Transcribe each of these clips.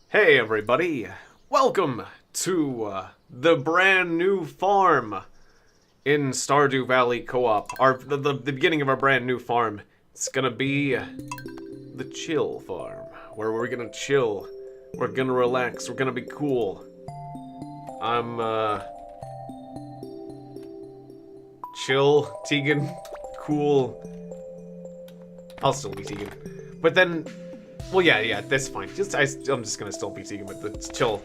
Hey everybody, welcome to the brand new farm in Stardew Valley Co-op. The beginning of our brand new farm. It's gonna be the chill farm, where we're gonna chill, we're gonna relax, we're gonna be cool. I'm chill, Tiegon, cool. I'll still be Tiegon. But then, well, yeah, that's fine. I'm just gonna still be Tiegon, but it's chill.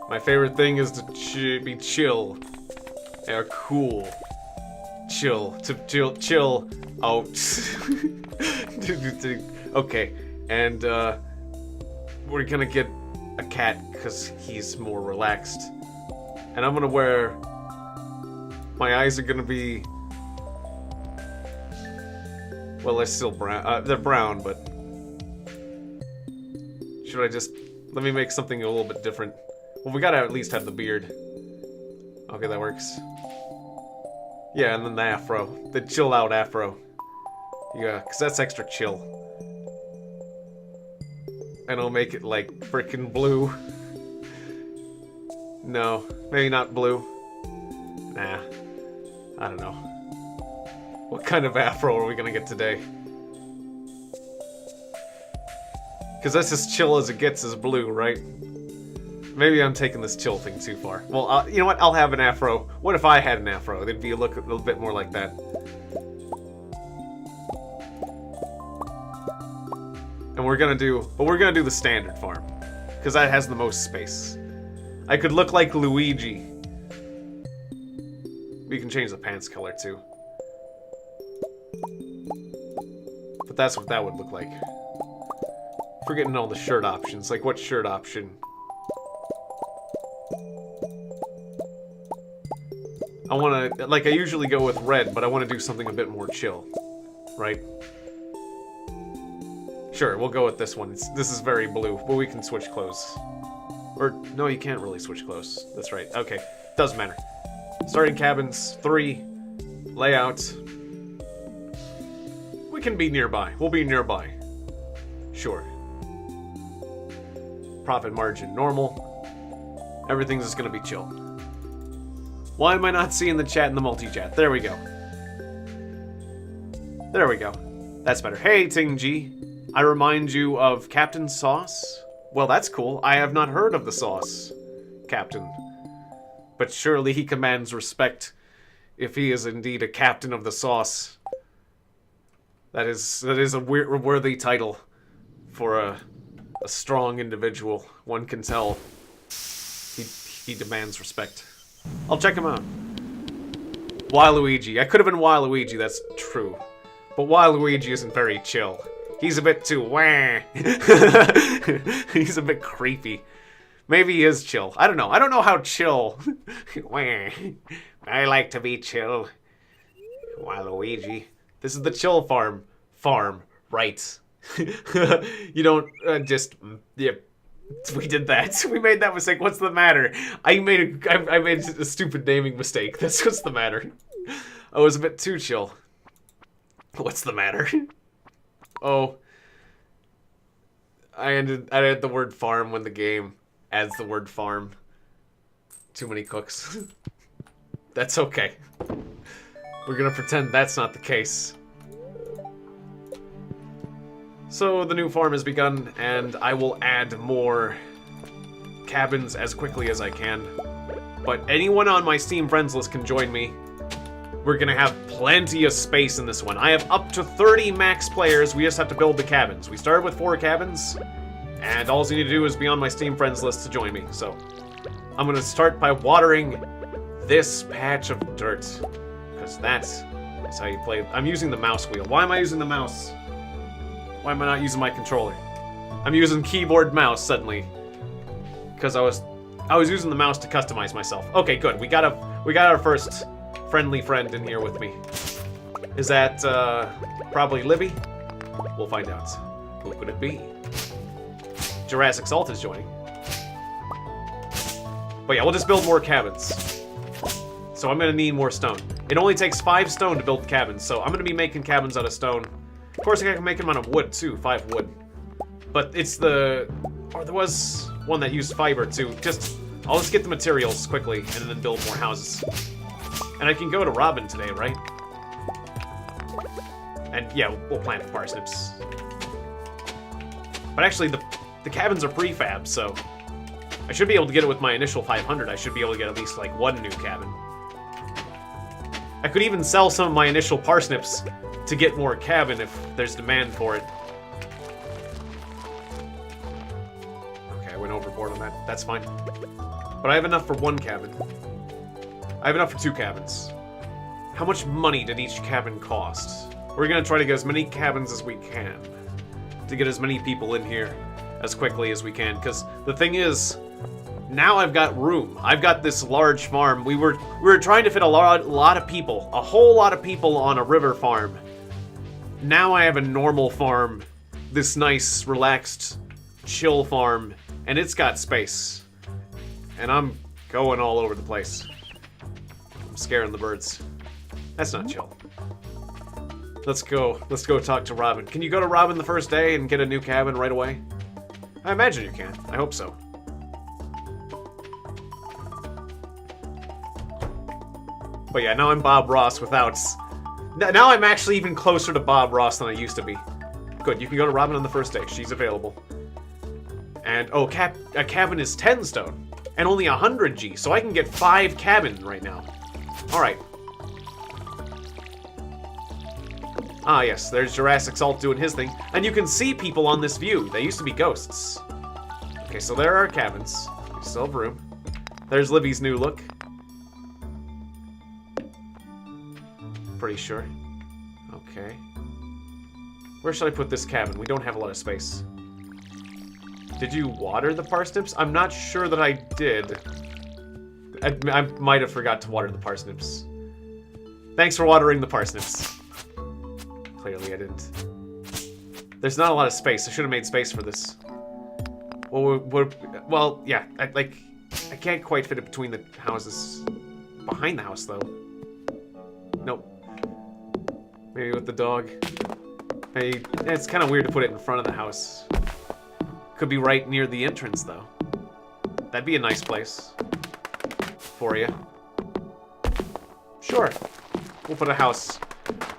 My favorite thing is to be chill. Or cool. Chill. Chill. Oh. Okay. And, we're gonna get a cat, because he's more relaxed. And I'm gonna wear... My eyes are gonna be... Well, they're still brown. They're brown, but... Should I just... Let me make something a little bit different. Well, we gotta at least have the beard. Okay, that works. Yeah, and then the afro. The chill out afro. Yeah, because that's extra chill. And I'll make it, like, frickin' blue. No, maybe not blue. Nah. I don't know. What kind of afro are we gonna get today? Because that's as chill as it gets is blue, right? Maybe I'm taking this chill thing too far. Well, you know what? I'll have an afro. What if I had an afro? It'd be a little bit more like that. And we're gonna do the standard farm. Because that has the most space. I could look like Luigi. We can change the pants color too. But that's what that would look like. Forgetting all the shirt options. Like, what shirt option? I want to... Like, I usually go with red, but I want to do something a bit more chill. Right? Sure, we'll go with this one. This is very blue, but we can switch clothes. Or, no, you can't really switch clothes. That's right. Okay. Doesn't matter. Starting cabins. 3. Layout. We can be nearby. We'll be nearby. Sure. Profit margin normal. Everything's just gonna be chill. Why am I not seeing the chat in the multi-chat? There we go. There we go. That's better. Hey, Ting G. I remind you of Captain Sauce. Well, that's cool. I have not heard of the sauce, Captain. But surely he commands respect if he is indeed a captain of the sauce. That is a worthy title for a strong individual. One can tell he demands respect. I'll check him out. Waluigi. I could have been Waluigi, that's true. But Waluigi isn't very chill. He's a bit too wah. He's a bit creepy. Maybe he is chill. I don't know. I don't know how chill. Wah. I like to be chill. Waluigi. This is the chill farm. Farm. Right. You don't just... Yeah. We did that. We made that mistake. What's the matter? I made a stupid naming mistake. That's what's the matter. I was a bit too chill. What's the matter? Oh. I added the word farm when the game adds the word farm. Too many cooks. That's okay. We're gonna pretend that's not the case. So the new farm has begun, and I will add more cabins as quickly as I can. But anyone on my Steam friends list can join me. We're gonna have plenty of space in this one. I have up to 30 max players. We just have to build the cabins. We started with 4 cabins, and all you need to do is be on my Steam friends list to join me. So I'm gonna start by watering this patch of dirt, because that's how you play. I'm using the mouse wheel. Why am I using the mouse? Why am I not using my controller? I'm using keyboard mouse suddenly, because I was using the mouse to customize myself. Okay, good. We got our first friendly friend in here with me. Is that probably Libby? We'll find out. Who could it be? Jurassic Salt is joining. But yeah, we'll just build more cabins. So I'm gonna need more stone. It only takes 5 stone to build cabins, so I'm gonna be making cabins out of stone. Of course, I can make them out of wood, too. 5 wood. But it's the... Or there was one that used fiber, too. I'll just get the materials quickly, and then build more houses. And I can go to Robin today, right? And, yeah, we'll plant the parsnips. But actually, the cabins are prefab, so... I should be able to get it with my initial 500. I should be able to get at least, like, 1 new cabin. I could even sell some of my initial parsnips to get more cabin if there's demand for it. Okay, I went overboard on that. That's fine. But I have enough for 1 cabin. I have enough for 2 cabins. How much money did each cabin cost? We're gonna try to get as many cabins as we can. To get as many people in here as quickly as we can. Because the thing is, now I've got room. I've got this large farm. We were trying to fit a lot of people. A whole lot of people on a river farm. Now I have a normal farm. This nice, relaxed, chill farm. And it's got space. And I'm going all over the place. I'm scaring the birds. That's not chill. Let's go talk to Robin. Can you go to Robin the first day and get a new cabin right away? I imagine you can. I hope so. But yeah, now I'm Bob Ross without... Now I'm actually even closer to Bob Ross than I used to be. Good, you can go to Robin on the first day. She's available. And, oh, a cabin is 10 stone. And only 100 G, so I can get 5 cabin right now. Alright. Ah, yes, there's Jurassic Salt doing his thing. And you can see people on this view. They used to be ghosts. Okay, so there are cabins. We still have room. There's Libby's new look. Pretty sure. Okay. Where should I put this cabin? We don't have a lot of space. Did you water the parsnips? I'm not sure that I did. I might have forgot to water the parsnips. Thanks for watering the parsnips. Clearly I didn't. There's not a lot of space. I should have made space for this. Well, yeah. I can't quite fit it between the houses. Behind the house, though. Nope. Maybe with the dog. Hey, it's kind of weird to put it in front of the house. Could be right near the entrance, though. That'd be a nice place. For you. Sure. We'll put a house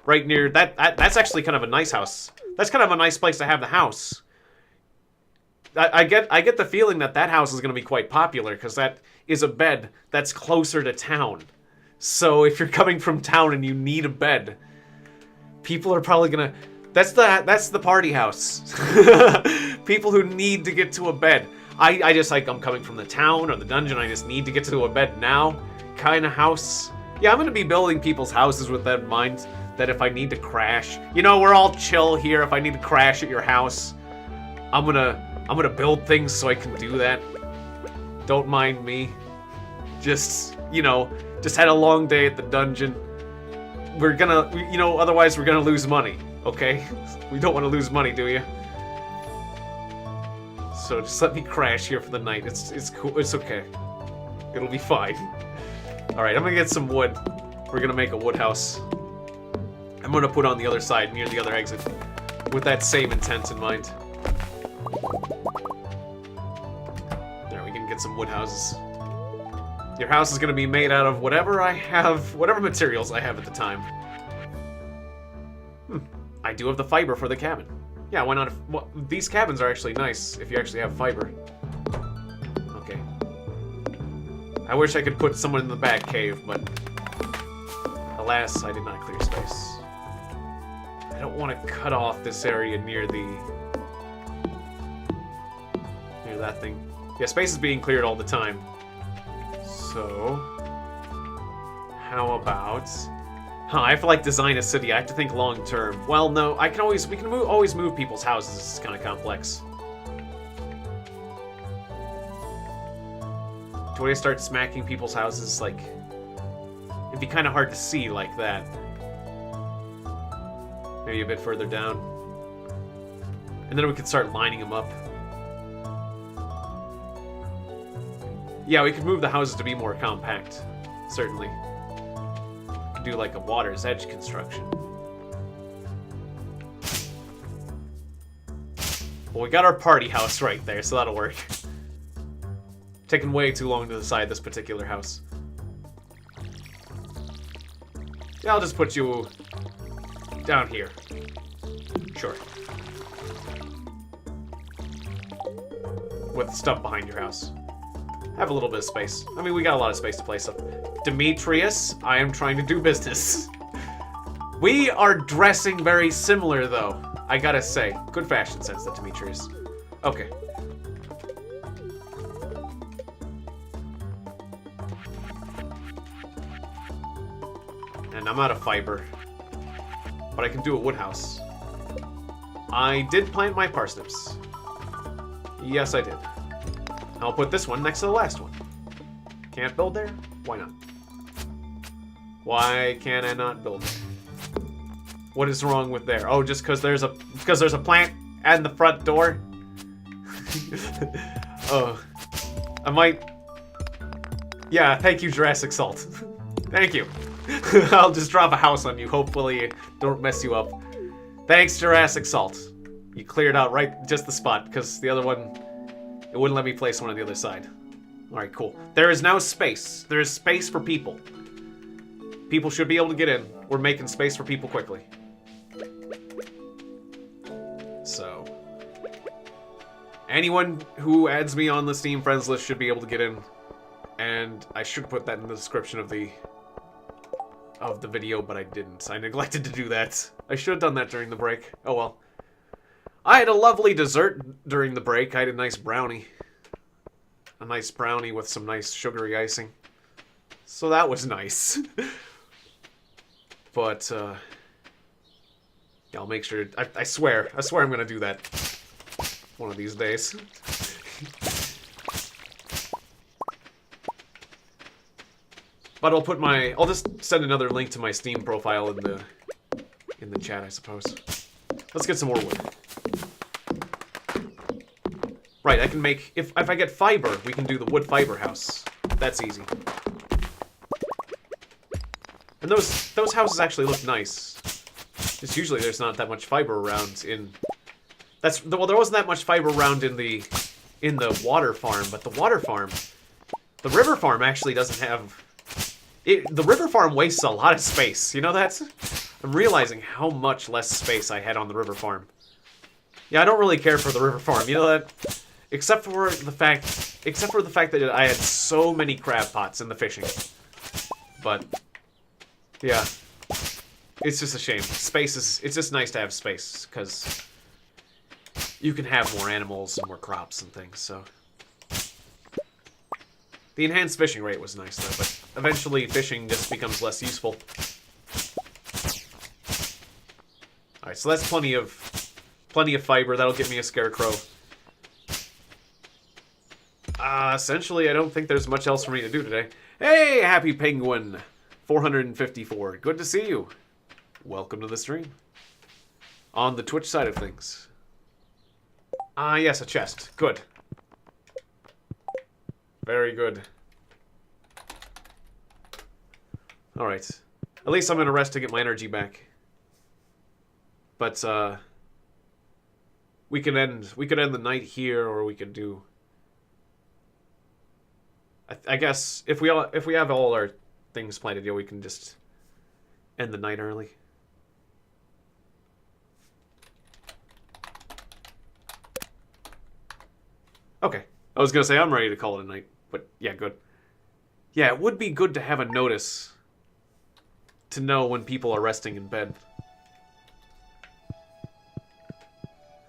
right near... That's actually kind of a nice house. That's kind of a nice place to have the house. I get the feeling that house is going to be quite popular, because that is a bed that's closer to town. So if you're coming from town and you need a bed, people are probably going to... That's the party house. People who need to get to a bed. I just like, I'm coming from the town or the dungeon, I just need to get to a bed now kind of house. Yeah, I'm going to be building people's houses with that in mind, that if I need to crash, you know, we're all chill here. If I need to crash at your house, I'm gonna build things so I can do that. Don't mind me. Just, you know, just had a long day at the dungeon. We're gonna, you know, otherwise we're gonna lose money, okay? We don't want to lose money, do you? So just let me crash here for the night. It's cool. It's okay. It'll be fine. All right, I'm gonna get some wood. We're gonna make a wood house. I'm gonna put on the other side near the other exit with that same intent in mind. There, we can get some wood houses. Your house is gonna be made out of whatever I have, whatever materials I have at the time. I do have the fiber for the cabin. Yeah, why not? Well, these cabins are actually nice if you actually have fiber. Okay. I wish I could put someone in the back cave, but alas, I did not clear space. I don't want to cut off this area near that thing. Yeah, space is being cleared all the time. So, how about... I have to like design a city. I have to think long term. Well, no, we can always move people's houses. It's kind of complex. Do I start smacking people's houses? Like, it'd be kind of hard to see like that. Maybe a bit further down. And then we could start lining them up. Yeah, we could move the houses to be more compact. Certainly. Do like a water's edge construction. Well, we got our party house right there, so that'll work. Taking way too long to decide this particular house. Yeah, I'll just put you down here. Sure. With stuff behind your house. Have a little bit of space. I mean, we got a lot of space to place stuff. Demetrius, I am trying to do business. We are dressing very similar, though. I gotta say. Good fashion sense, that Demetrius. Okay. And I'm out of fiber. But I can do a wood house. I did plant my parsnips. Yes, I did. I'll put this one next to the last one. Can't build there? Why not? Why can I not build there? What is wrong with there? Oh, just because there's a plant at the front door? Oh. I might... Yeah, thank you, Jurassic Salt. Thank you. I'll just drop a house on you. Hopefully don't mess you up. Thanks, Jurassic Salt. You cleared out right just the spot, because the other one, it wouldn't let me place one on the other side. Alright, cool. There is now space. There is space for people. People should be able to get in. We're making space for people quickly. So, anyone who adds me on the Steam friends list should be able to get in. And I should put that in the description of the video, but I didn't. I neglected to do that. I should have done that during the break. Oh well. I had a lovely dessert during the break. I had a nice brownie. A nice brownie with some nice sugary icing. So that was nice. But, yeah, I'll make sure... I swear I'm gonna do that. One of these days. But I'll put my... I'll just send another link to my Steam profile in the chat, I suppose. Let's get some more wood. Right, I can make... If I get fiber, we can do the wood fiber house. That's easy. And those houses actually look nice. Just usually there's not that much fiber around in... Well, there wasn't that much fiber around in the water farm, but the water farm... The river farm actually doesn't have... the river farm wastes a lot of space, you know that? I'm realizing how much less space I had on the river farm. Yeah, I don't really care for the river farm, you know that? Except for the fact that I had so many crab pots in the fishing. But, yeah. It's just a shame. It's just nice to have space, because you can have more animals and more crops and things, so. The enhanced fishing rate was nice, though, but eventually fishing just becomes less useful. Alright, so that's plenty of fiber. That'll get me a scarecrow. Essentially, I don't think there's much else for me to do today. Hey, Happy Penguin 454. Good to see you. Welcome to the stream. On the Twitch side of things. Yes, a chest. Good. Very good. Alright. At least I'm gonna rest to get my energy back. But, we could end the night here, or we could do... I guess, if we have all our things planned, we can just end the night early. Okay. I was gonna say, I'm ready to call it a night. But, yeah, good. Yeah, it would be good to have a notice to know when people are resting in bed.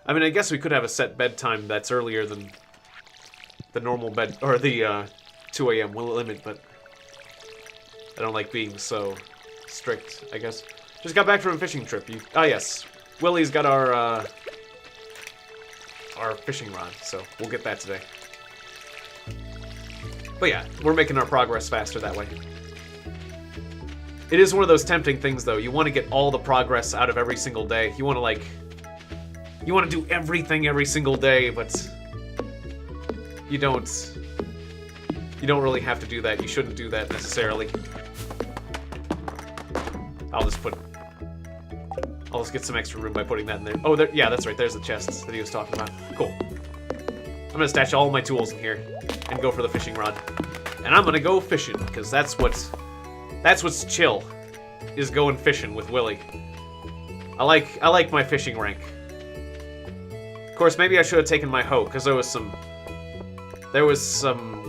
I mean, I guess we could have a set bedtime that's earlier than the normal bed, or the 2 a.m. limit, but I don't like being so strict, I guess. Just got back from a fishing trip. Yes. Willie's got our fishing rod, so we'll get that today. But yeah, we're making our progress faster that way. It is one of those tempting things, though. You want to get all the progress out of every single day. You want to do everything every single day, but you don't really have to do that. You shouldn't do that necessarily. I'll just put I'll just get some extra room by putting that in there. Oh, there, yeah, that's right. There's the chests that he was talking about. Cool. I'm gonna stash all my tools in here and go for the fishing rod. And I'm gonna go fishing, because that's what's chill, is going fishing with Willy. I like my fishing rank. Of course, maybe I should have taken my hoe, because there was some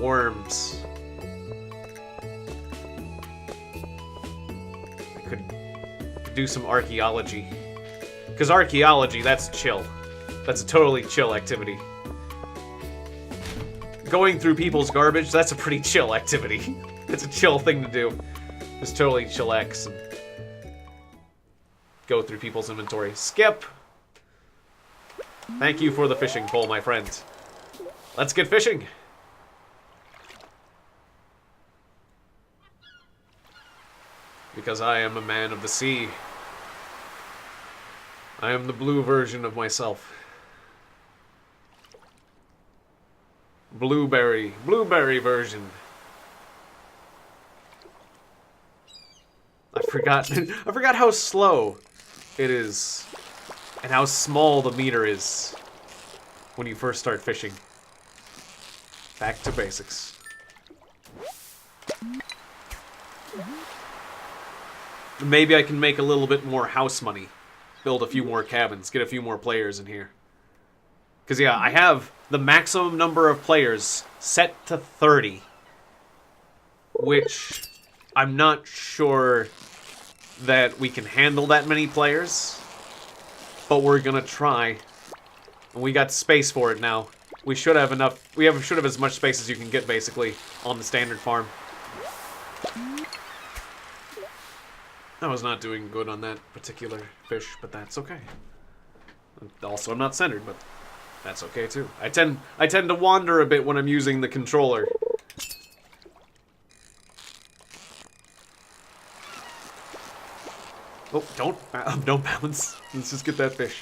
worms. I could do some archaeology. Because archaeology, that's chill. That's a totally chill activity. Going through people's garbage, that's a pretty chill activity. It's a chill thing to do. Just totally chillax and go through people's inventory. Skip! Thank you for the fishing pole, my friend. Let's get fishing! Because I am a man of the sea. I am the blue version of myself. Blueberry version. I forgot how slow it is and how small the meter is when you first start fishing. Back to basics. Maybe I can make a little bit more house money. Build a few more cabins, get a few more players in here. Because, yeah, I have the maximum number of players set to 30. Which I'm not sure that we can handle that many players. But we're gonna try. And we got space for it now. We should have enough. We should have as much space as you can get, basically, on the standard farm. I was not doing good on that particular fish, but that's okay. Also, I'm not centered, but that's okay too. I tend to wander a bit when I'm using the controller. Oh, don't bounce. Let's just get that fish.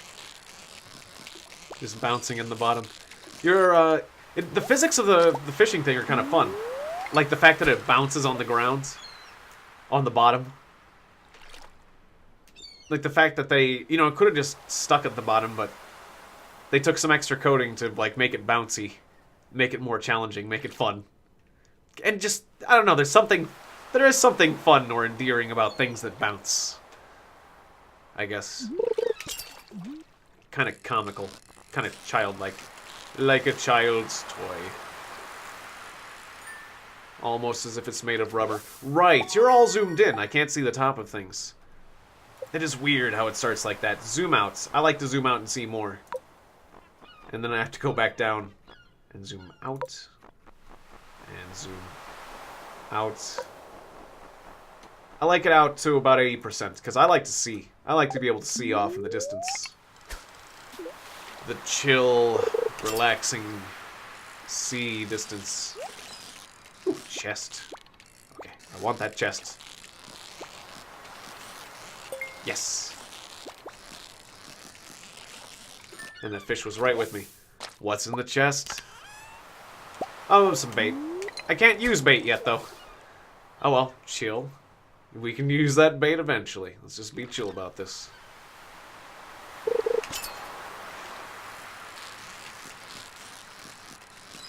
Just bouncing in the bottom. The physics of the fishing thing are kind of fun. Like the fact that it bounces on the ground, on the bottom. Like the fact that they, it could have just stuck at the bottom, but they took some extra coating to, like, make it bouncy, make it more challenging, make it fun. And just, I don't know, there is something fun or endearing about things that bounce. I guess. Kind of comical, kind of childlike. Like a child's toy. Almost as if it's made of rubber. Right, you're all zoomed in. I can't see the top of things. It is weird how it starts like that. Zoom out. I like to zoom out and see more. And then I have to go back down and zoom out. And zoom out. I like it out to about 80%, because I like to see. I like to be able to see off in the distance. The chill, relaxing sea distance. Ooh, chest. Okay, I want that chest. Yes. And the fish was right with me. What's in the chest? Oh, some bait. I can't use bait yet, though. Oh well, chill. We can use that bait eventually. Let's just be chill about this.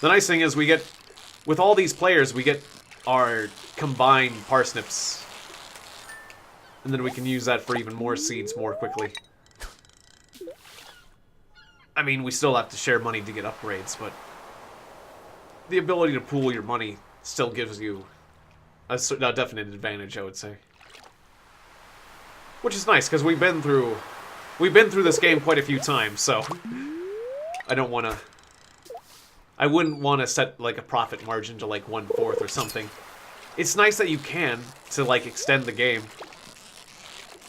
The nice thing is with all these players, we get our combined parsnips. And then we can use that for even more seeds more quickly. I mean, we still have to share money to get upgrades, but the ability to pool your money still gives you a definite advantage, I would say. Which is nice, because we've been through this game quite a few times, so I wouldn't want to set, like, a profit margin to, like, 1/4 or something. It's nice that you can, to, like, extend the game.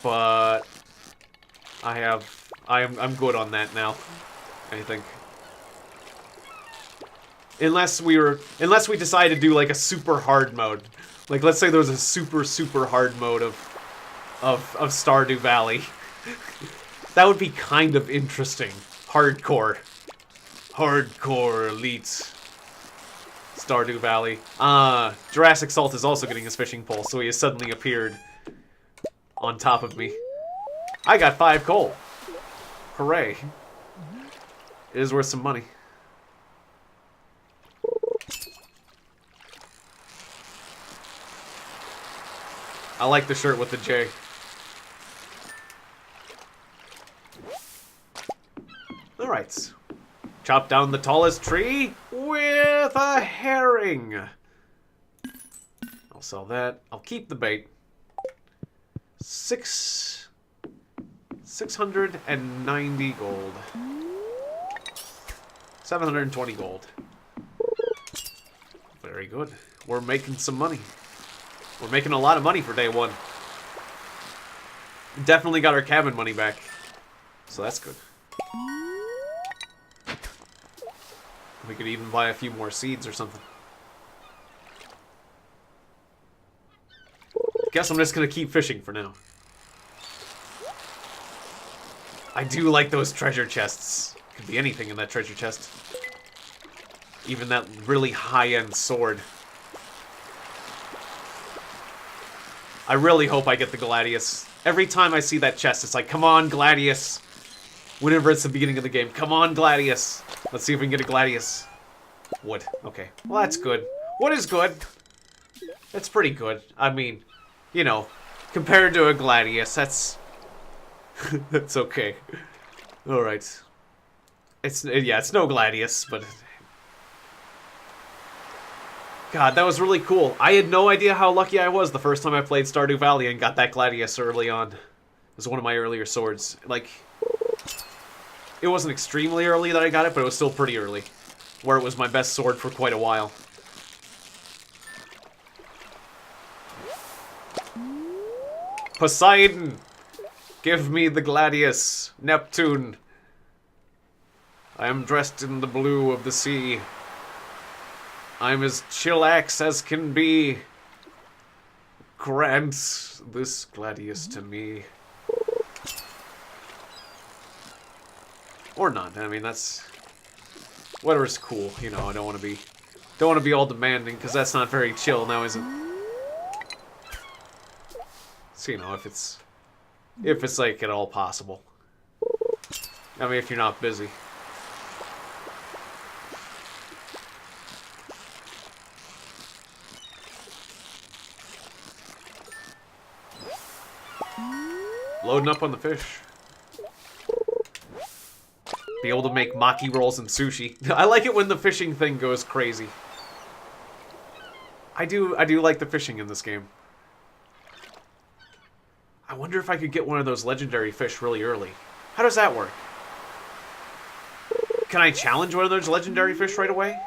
But I'm good on that now, I think. Unless we decide to do, like, a super hard mode. Like, let's say there was a super hard mode of Stardew Valley. That would be kind of interesting. Hardcore elite Stardew Valley. Jurassic Salt is also getting his fishing pole, so he has suddenly appeared on top of me. I got 5 coal. Hooray. It is worth some money. I like the shirt with the J. Alright. Chop down the tallest tree with a herring. I'll sell that. I'll keep the bait. 690 gold. 720 gold. Very good. We're making some money. We're making a lot of money for day one. Definitely got our cabin money back. So that's good. We could even buy a few more seeds or something. Guess I'm just gonna keep fishing for now. I do like those treasure chests. Could be anything in that treasure chest. Even that really high-end sword. I really hope I get the Gladius. Every time I see that chest, it's like, come on, Gladius. Whenever it's the beginning of the game, come on, Gladius. Let's see if we can get a Gladius. Wood. Okay. Well, that's good. Wood is good. That's pretty good. I mean, you know, compared to a Gladius, that's... that's okay. Alright. Yeah, it's no Gladius, but... God, that was really cool. I had no idea how lucky I was the first time I played Stardew Valley and got that Gladius early on. It was one of my earlier swords. Like, it wasn't extremely early that I got it, but it was still pretty early. Where it was my best sword for quite a while. Poseidon! Give me the Gladius. Neptune. I am dressed in the blue of the sea. I'm as chillax as can be. Grant this Gladius to me. Or not. I mean, that's... whatever's cool, you know. I don't want to be all demanding, because that's not very chill now, is it? So, you know, if it's like at all possible. I mean, if you're not busy. Loading up on the fish. Be able to make maki rolls and sushi. I like it when the fishing thing goes crazy. I do like the fishing in this game. I wonder if I could get one of those legendary fish really early. How does that work? Can I challenge one of those legendary fish right away?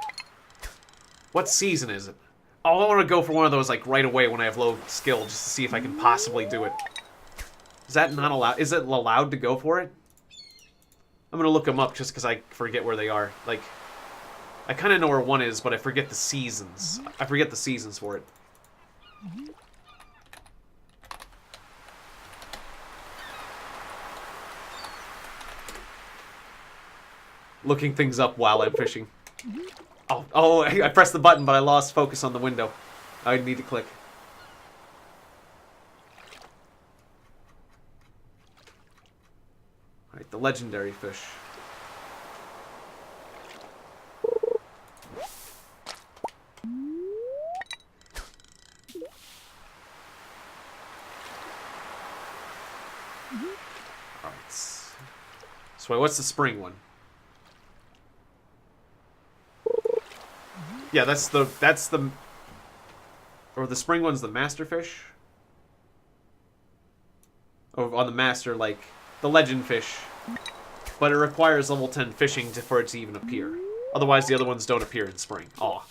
What season is it? Oh, I want to go for one of those like right away when I have low skill, just to see if I can possibly do it. Is that not allowed? Is it allowed to go for it? I'm gonna look them up just because I forget where they are. Like, I kind of know where one is, but I forget the seasons. I forget the seasons for it. Looking things up while I'm fishing. Oh, I pressed the button, but I lost focus on the window. I need to click. Alright, the legendary fish. Alright. So what's the spring one? Yeah, that's the, or the spring one's the master fish? Or on the master, like, the legend fish. But it requires level 10 fishing for it to even appear. Otherwise, the other ones don't appear in spring. Oh,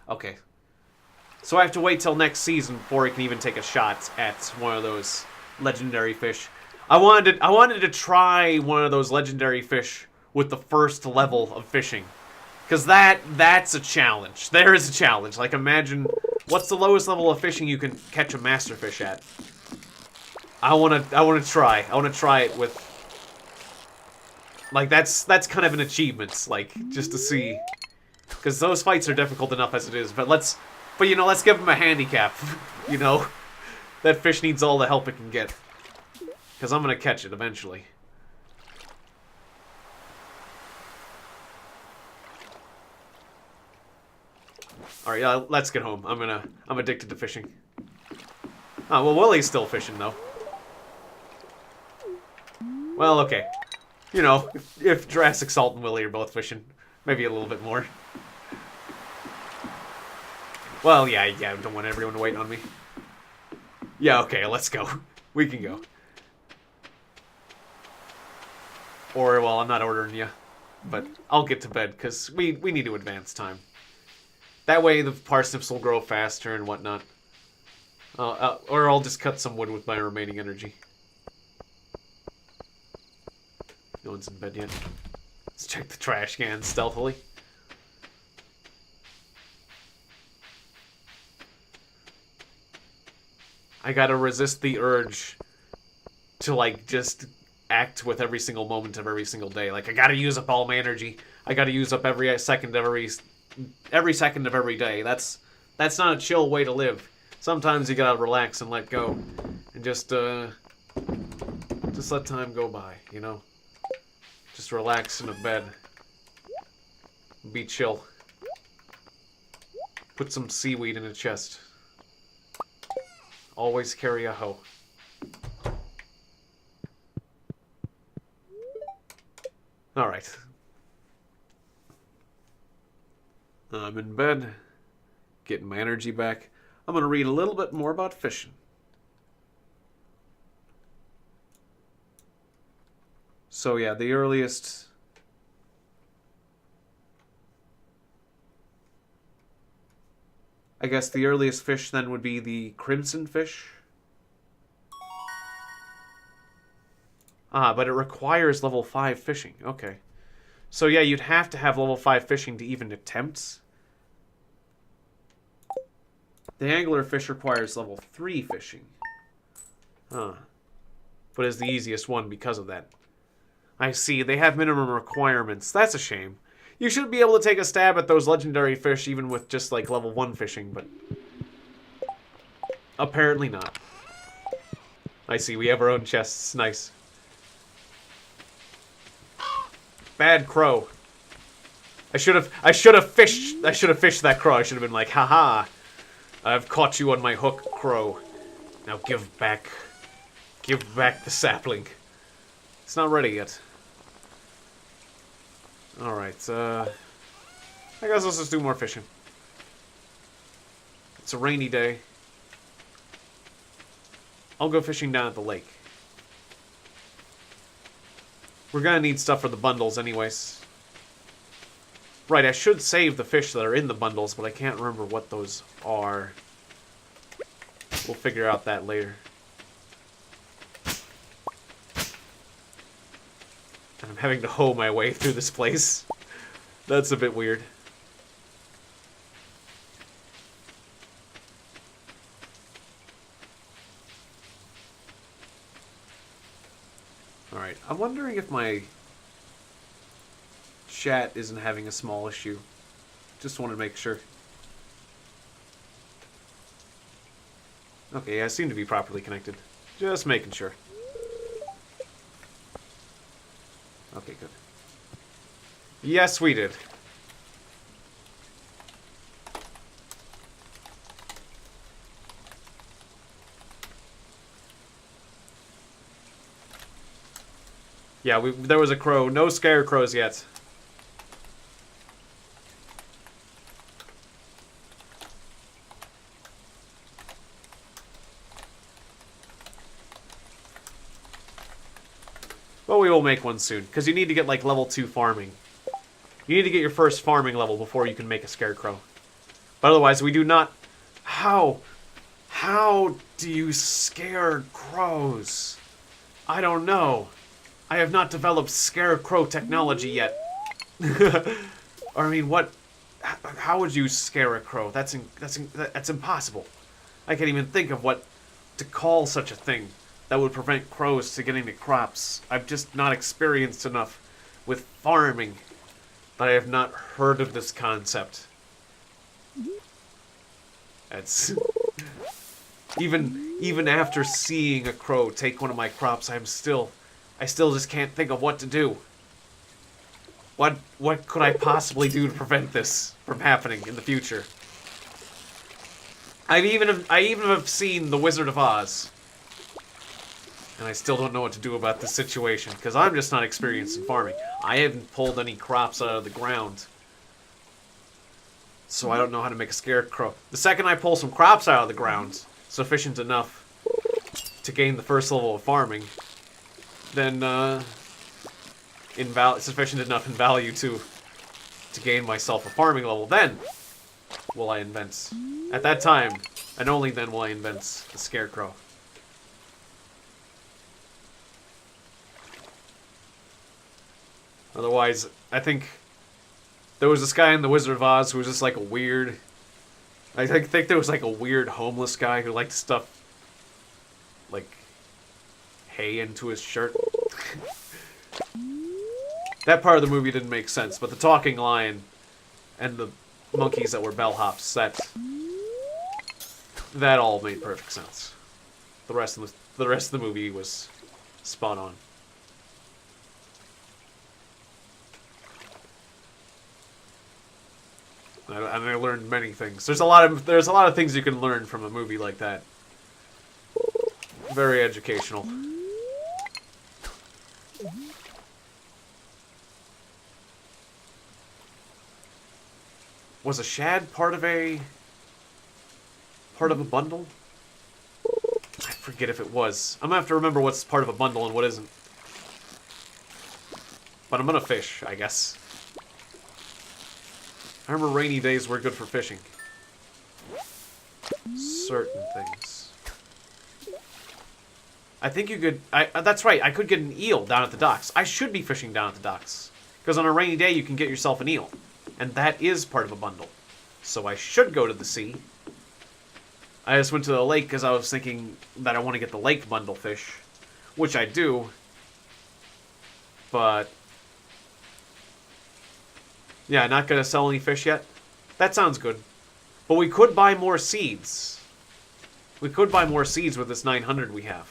okay. So I have to wait till next season before I can even take a shot at one of those legendary fish. I wanted to try one of those legendary fish with the first level of fishing. Because that's a challenge. There is a challenge. Like, imagine, what's the lowest level of fishing you can catch a master fish at? I wanna try. I wanna try it with... Like, that's kind of an achievement, like, just to see. Because those fights are difficult enough as it is, but you know, let's give him a handicap. You know? That fish needs all the help it can get. Because I'm going to catch it eventually. Alright, yeah, let's get home. I'm addicted to fishing. Oh, well, Willie's still fishing, though. Well, okay. You know, if Jurassic Salt and Willie are both fishing, maybe a little bit more. Well, yeah, I don't want everyone waiting on me. Yeah, okay, let's go. We can go. Or, well, I'm not ordering you. But I'll get to bed, because we need to advance time. That way the parsnips will grow faster and whatnot. Or I'll just cut some wood with my remaining energy. No one's in bed yet. Let's check the trash can stealthily. I gotta resist the urge to, like, just act with every single moment of every single day. Like, I gotta use up all my energy. I gotta use up every second of every day. That's not a chill way to live. Sometimes you gotta relax and let go. And just let time go by, you know? Just relax in a bed. Be chill. Put some seaweed in a chest. Always carry a hoe. Alright. I'm in bed. Getting my energy back. I'm gonna read a little bit more about fishing. So yeah, the earliest... I guess the earliest fish then would be the crimson fish. Ah, but it requires level 5 fishing. Okay. So yeah, you'd have to have level 5 fishing to even attempt. The anglerfish requires level 3 fishing. Huh. But is the easiest one because of that. I see, they have minimum requirements. That's a shame. You should be able to take a stab at those legendary fish even with just, like, level 1 fishing, but... apparently not. I see, we have our own chests. Nice. Bad crow. I should have fished that crow. I should have been like, haha. I've caught you on my hook, crow. Now give back the sapling. It's not ready yet. Alright, I guess let's just do more fishing. It's a rainy day. I'll go fishing down at the lake. We're gonna need stuff for the bundles anyways. Right, I should save the fish that are in the bundles, but I can't remember what those are. We'll figure out that later. And I'm having to hoe my way through this place. That's a bit weird. Alright, I'm wondering if my chat isn't having a small issue. Just want to make sure. Okay, I seem to be properly connected. Just making sure. Okay, good. Yes, we did. Yeah, there was a crow. No scarecrows yet. But we will make one soon, because you need to get, like, level 2 farming. You need to get your first farming level before you can make a scarecrow. But otherwise, we do not... How do you scare crows? I don't know. I have not developed scarecrow technology yet. Or, I mean, what... How would you scare a crow? That's impossible. I can't even think of what to call such a thing that would prevent crows to getting to crops. I've just not experienced enough with farming that I have not heard of this concept. That's... Even after seeing a crow take one of my crops, I still just can't think of what to do. What could I possibly do to prevent this from happening in the future? I even have seen The Wizard of Oz, and I still don't know what to do about this situation because I'm just not experienced in farming. I haven't pulled any crops out of the ground, so I don't know how to make a scarecrow. The second I pull some crops out of the ground, sufficient enough to gain the first level of farming, then sufficient enough in value to gain myself a farming level, then will I invent. At that time, and only then will I invent the scarecrow. Otherwise, I think there was this guy in The Wizard of Oz who was just like a weird... I think there was like a weird homeless guy who liked to stuff like hay into his shirt. That part of the movie didn't make sense, but the talking lion and the monkeys that were bellhops, that all made perfect sense. The rest of the movie was spot on. And I learned many things. There's a lot of things you can learn from a movie like that. Very educational. Was a shad part of a bundle? I forget if it was. I'm gonna have to remember what's part of a bundle and what isn't. But I'm gonna fish, I guess. I remember rainy days were good for fishing. Certain things. I think you could... that's right, I could get an eel down at the docks. I should be fishing down at the docks. Because on a rainy day, you can get yourself an eel. And that is part of a bundle. So I should go to the sea. I just went to the lake because I was thinking that I want to get the lake bundle fish. Which I do. But... yeah, not going to sell any fish yet? That sounds good. But we could buy more seeds. We could buy more seeds with this 900 we have.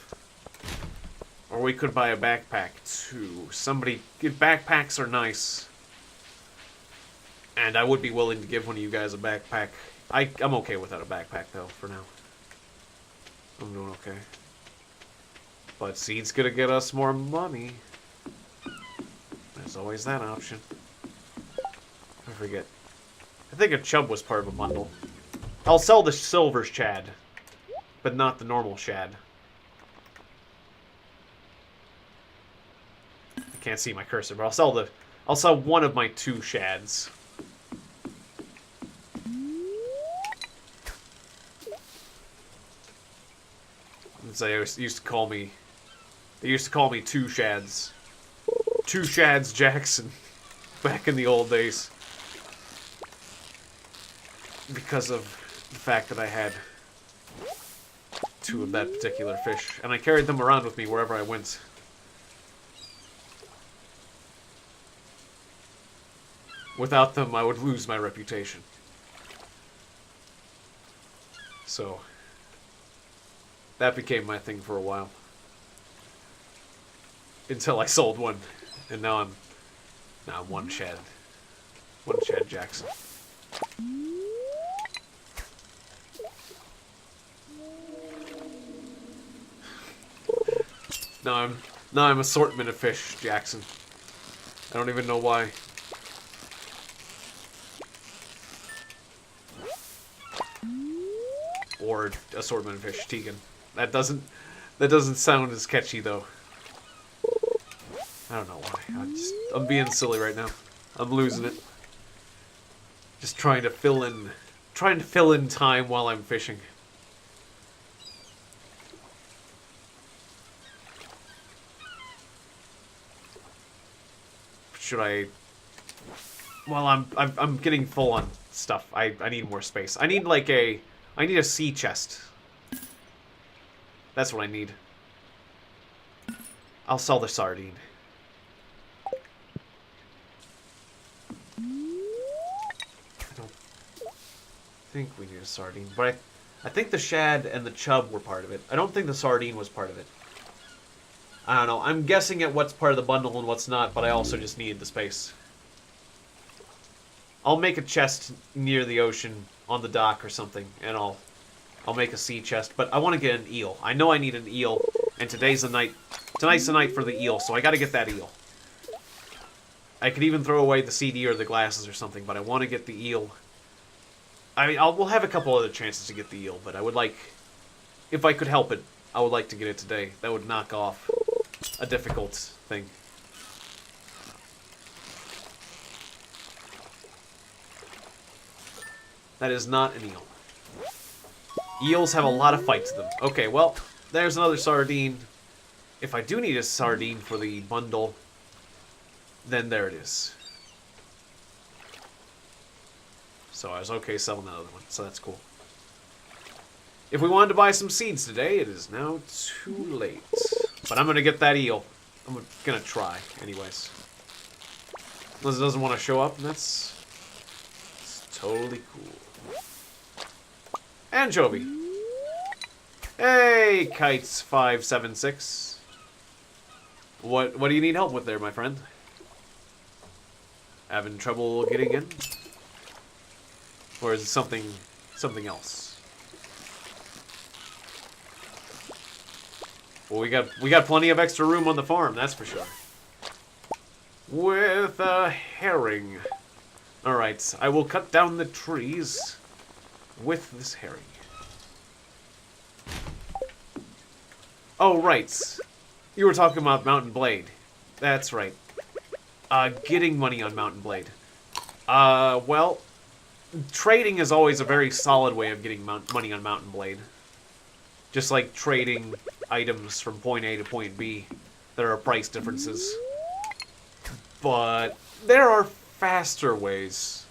Or we could buy a backpack, too. Backpacks are nice. And I would be willing to give one of you guys a backpack. I'm okay without a backpack, though, for now. I'm doing okay. But seed's gonna get us more money. There's always that option. I forget. I think a chub was part of a bundle. I'll sell the silver shad, but not the normal shad. I can't see my cursor, but I'll sell one of my 2 shads. They used to call me 2 shads. 2 shads Jackson back in the old days. Because of the fact that I had 2 of that particular fish. And I carried them around with me wherever I went. Without them, I would lose my reputation. So, that became my thing for a while. Until I sold one. And now I'm one shad. One shad Jackson. Now I'm assortment of fish, Jackson. I don't even know why. Or assortment of fish, Tiegon. That doesn't sound as catchy though. I don't know why. I'm being silly right now. I'm losing it. Just trying to fill in time while I'm fishing. Should I? Well, I'm getting full on stuff. I need more space. I need a sea chest. That's what I need. I'll sell the sardine. I don't think we need a sardine, but I think the shad and the chub were part of it. I don't think the sardine was part of it. I don't know. I'm guessing at what's part of the bundle and what's not, but I also just needed the space. I'll make a chest near the ocean on the dock or something, and I'll make a sea chest. But I want to get an eel. I know I need an eel, and tonight's the night for the eel, so I got to get that eel. I could even throw away the CD or the glasses or something, but I want to get the eel. I mean, we'll have a couple other chances to get the eel, but I would like, if I could help it, I would like to get it today. That would knock off a difficult thing. That is not an eel. Eels have a lot of fight to them. Okay, well, there's another sardine. If I do need a sardine for the bundle, then there it is. So I was okay selling that other one, so that's cool. If we wanted to buy some seeds today, it is now too late. But I'm going to get that eel. I'm going to try, anyways. Unless it doesn't want to show up, and it's totally cool. Anchovy. Hey, Kites576. What do you need help with there, my friend? Having trouble getting in? Or is it something else? Well, we got plenty of extra room on the farm, that's for sure. With a herring. Alright, I will cut down the trees with this herring. Oh, right. You were talking about Mountain Blade. That's right. Getting money on Mountain Blade. Well, trading is always a very solid way of getting money on Mountain Blade. Just like trading items from point A to point B. There are price differences. But there are faster ways.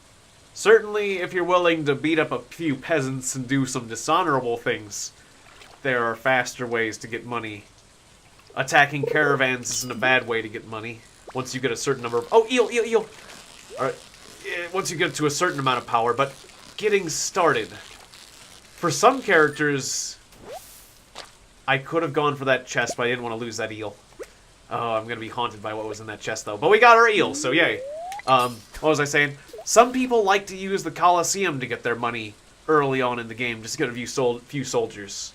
Certainly, if you're willing to beat up a few peasants and do some dishonorable things, there are faster ways to get money. Attacking caravans isn't a bad way to get money. Once you get a certain number of... Oh, eel! Alright. Once you get to a certain amount of power, but getting started. For some characters, I could have gone for that chest, but I didn't want to lose that eel. Oh, I'm going to be haunted by what was in that chest, though. But we got our eel, so yay. What was I saying? Some people like to use the Colosseum to get their money early on in the game, just to get a few soldiers.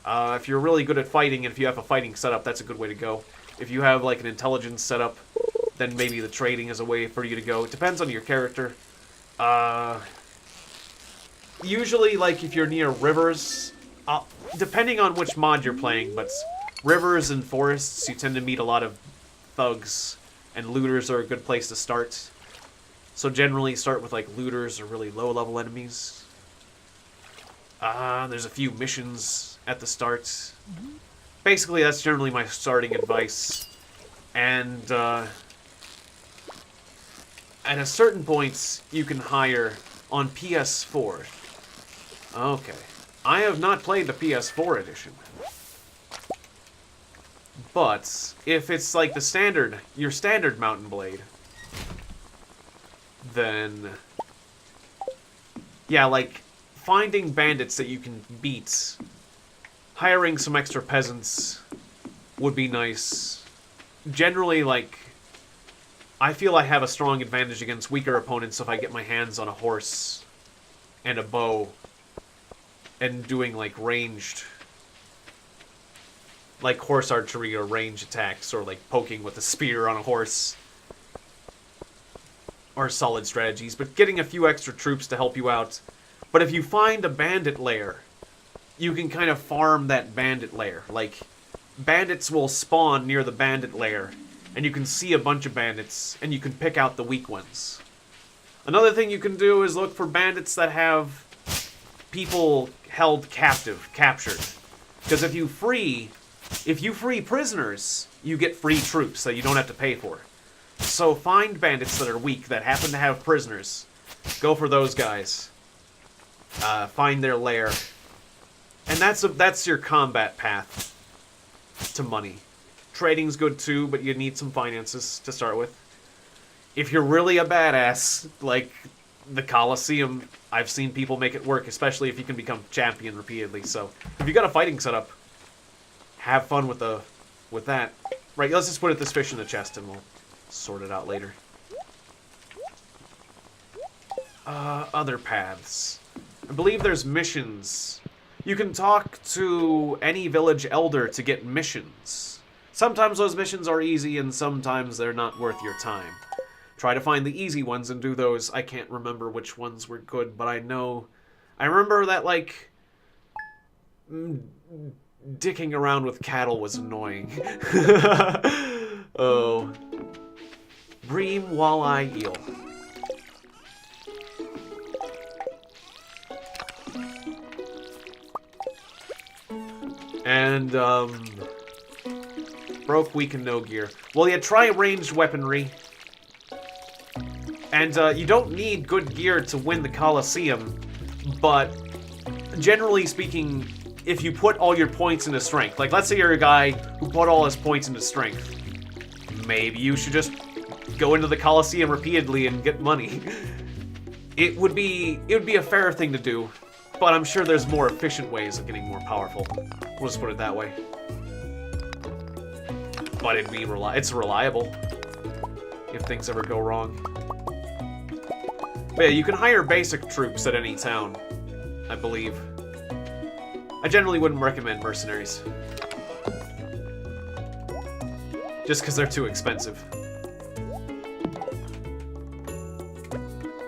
If you're really good at fighting, and if you have a fighting setup, that's a good way to go. If you have, like, an intelligence setup, then maybe the trading is a way for you to go. It depends on your character. Usually, like, if you're near rivers, depending on which mod you're playing, but rivers and forests, you tend to meet a lot of thugs, and looters are a good place to start. So generally start with, like, looters or really low-level enemies. There's a few missions at the start. Basically, that's generally my starting advice. And, at a certain point, you can hire on PS4. Okay. I have not played the PS4 edition. But, if it's like the standard, your standard Mountain Blade, then... yeah, like, finding bandits that you can beat, hiring some extra peasants would be nice. Generally, like, I feel I have a strong advantage against weaker opponents if I get my hands on a horse and a bow and doing, like, ranged, like, horse archery or range attacks, or, like, poking with a spear on a horse are solid strategies. But getting a few extra troops to help you out. But if you find a bandit lair, you can kind of farm that bandit lair. Like, bandits will spawn near the bandit lair, and you can see a bunch of bandits, and you can pick out the weak ones. Another thing you can do is look for bandits that have people held captured. Because if you free prisoners, you get free troops that you don't have to pay for. So find bandits that are weak, that happen to have prisoners. Go for those guys. Find their lair. And that's your combat path to money. Trading's good too, but you need some finances to start with. If you're really a badass, like the Colosseum, I've seen people make it work, especially if you can become champion repeatedly. So if you got a fighting setup, have fun with that. Right, let's just put this fish in the chest and we'll sort it out later. Other paths. I believe there's missions. You can talk to any village elder to get missions. Sometimes those missions are easy and sometimes they're not worth your time. Try to find the easy ones and do those. I can't remember which ones were good, but I remember that, like, dicking around with cattle was annoying. Oh. Bream, walleye, eel. And, broke, weak, and no gear. Well, yeah, try ranged weaponry. And, you don't need good gear to win the Colosseum, but generally speaking, if you put all your points into strength, like, let's say you're a guy who put all his points into strength, maybe you should just go into the Colosseum repeatedly and get money. It would be a fair thing to do, but I'm sure there's more efficient ways of getting more powerful. We'll just put it that way. But it's reliable if things ever go wrong. But yeah, you can hire basic troops at any town, I believe. I generally wouldn't recommend mercenaries. Just because they're too expensive.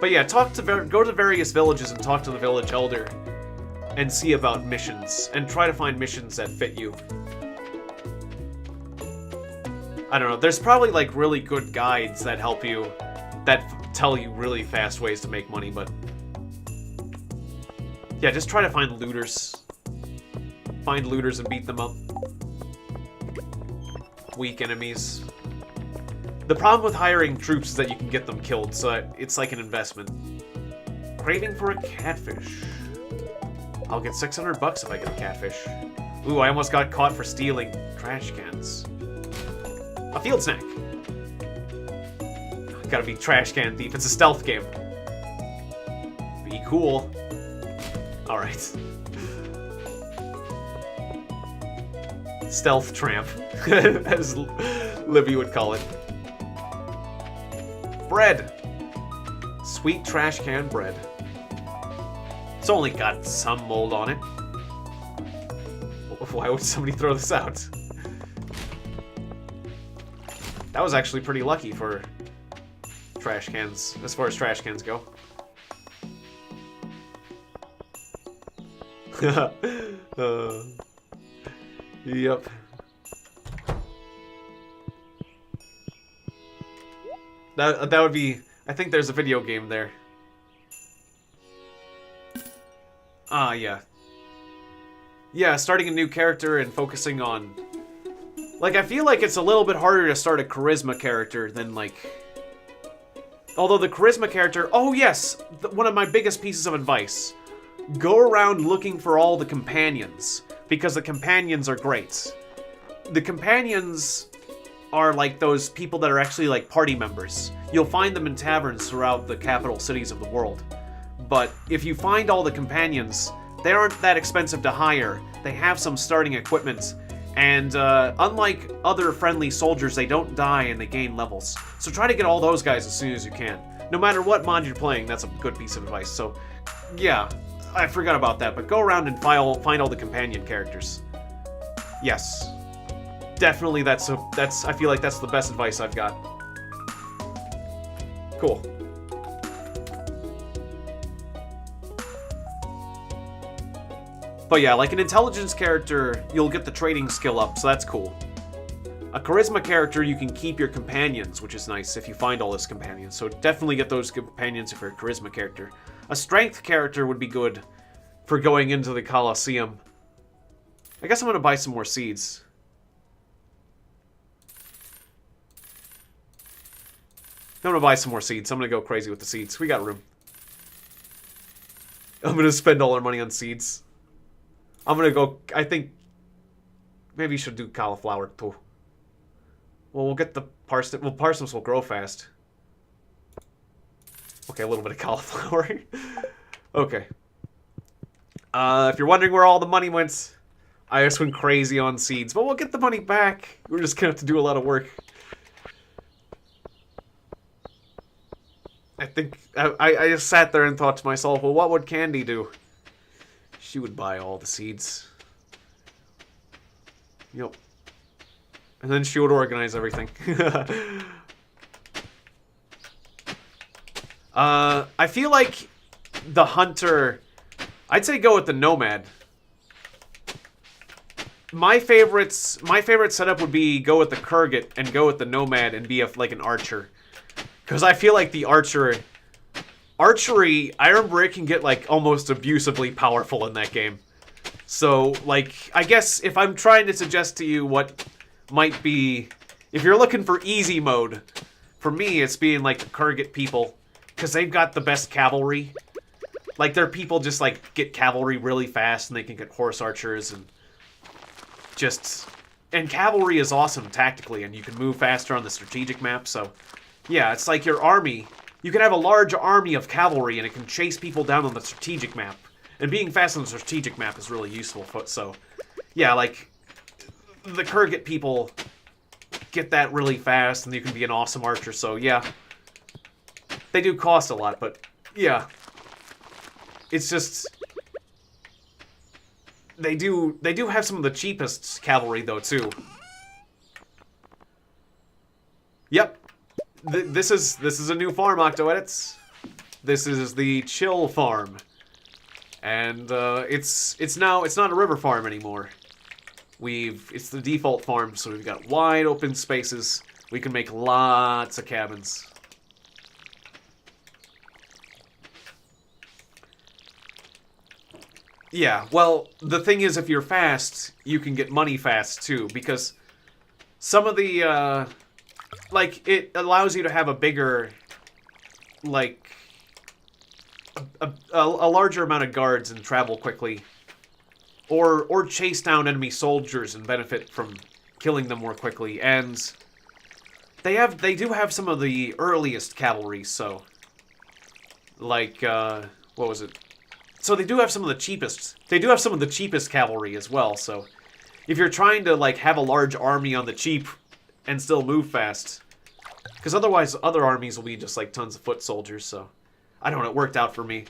But yeah, go to various villages and talk to the village elder and see about missions, and try to find missions that fit you. I don't know, there's probably like really good guides that help you, that tell you really fast ways to make money, but yeah, just try to find looters. Find looters and beat them up. Weak enemies. The problem with hiring troops is that you can get them killed, so it's like an investment. Craving for a catfish. I'll get 600 bucks if I get a catfish. Ooh, I almost got caught for stealing trash cans. A field snack. Gotta be trash can thief. It's a stealth game. Be cool. Alright. Stealth tramp, as Libby would call it. Bread. Sweet trash can bread. It's only got some mold on it. Why would somebody throw this out? That was actually pretty lucky for trash cans, as far as trash cans go. Yep. That would be... I think there's a video game there. Ah, yeah. Yeah, starting a new character and focusing on... Like, I feel like it's a little bit harder to start a charisma character than, like... Although the charisma character... Oh, yes! One of my biggest pieces of advice. Go around looking for all the companions. Because the companions are great. The companions are like those people that are actually like party members. You'll find them in taverns throughout the capital cities of the world. But if you find all the companions, they aren't that expensive to hire. They have some starting equipment. And unlike other friendly soldiers, they don't die and they gain levels. So try to get all those guys as soon as you can. No matter what mod you're playing, that's a good piece of advice. So, yeah, I forgot about that. But go around and find all the companion characters. Yes. Definitely I feel like that's the best advice I've got. Cool. But yeah, like an intelligence character, you'll get the trading skill up, so that's cool. A charisma character, you can keep your companions, which is nice if you find all those companions. So definitely get those companions if you're a charisma character. A strength character would be good for going into the Colosseum. I guess I'm going to buy some more seeds. I'm going to buy some more seeds. I'm going to go crazy with the seeds. We got room. I'm going to spend all our money on seeds. I'm going to go... I think... Maybe you should do cauliflower, too. Well, we'll get the parsnip... Well, parsnips will grow fast. Okay, a little bit of cauliflower. Okay. If you're wondering where all the money went, I just went crazy on seeds. But we'll get the money back. We're just gonna have to do a lot of work. I think... I just sat there and thought to myself, well, what would Candy do? She would buy all the seeds. Yep. And then she would organize everything. I feel like the hunter... I'd say go with the nomad. My favorite setup would be go with the Kurgat and go with the nomad and be like an archer. Because I feel like the archery, I remember it can get like almost abusively powerful in that game. So, like, I guess if I'm trying to suggest to you what might be... If you're looking for easy mode, for me it's being like the Kurgat people. Because they've got the best cavalry. Like, their people just, like, get cavalry really fast, and they can get horse archers, and just... And cavalry is awesome tactically, and you can move faster on the strategic map, so... Yeah, it's like your army. You can have a large army of cavalry, and it can chase people down on the strategic map. And being fast on the strategic map is really useful, so... Yeah, like... The Kurgat people get that really fast, and you can be an awesome archer, so yeah. They do cost a lot, but... Yeah. It's just... They do have some of the cheapest cavalry, though, too. Yep. This is a new farm, Octoedits. This is the Chill Farm. And, it's not a river farm anymore. It's the default farm, so we've got wide open spaces. We can make lots of cabins. Yeah, well, the thing is, if you're fast, you can get money fast, too, because some of the, like, it allows you to have a bigger, like, a larger amount of guards and travel quickly, or chase down enemy soldiers and benefit from killing them more quickly, and they do have some of the earliest cavalry, so, like, what was it? So they do have some of the cheapest. They do have some of the cheapest cavalry as well, so if you're trying to, like, have a large army on the cheap and still move fast, because otherwise other armies will be just, like, tons of foot soldiers, so I don't know, it worked out for me.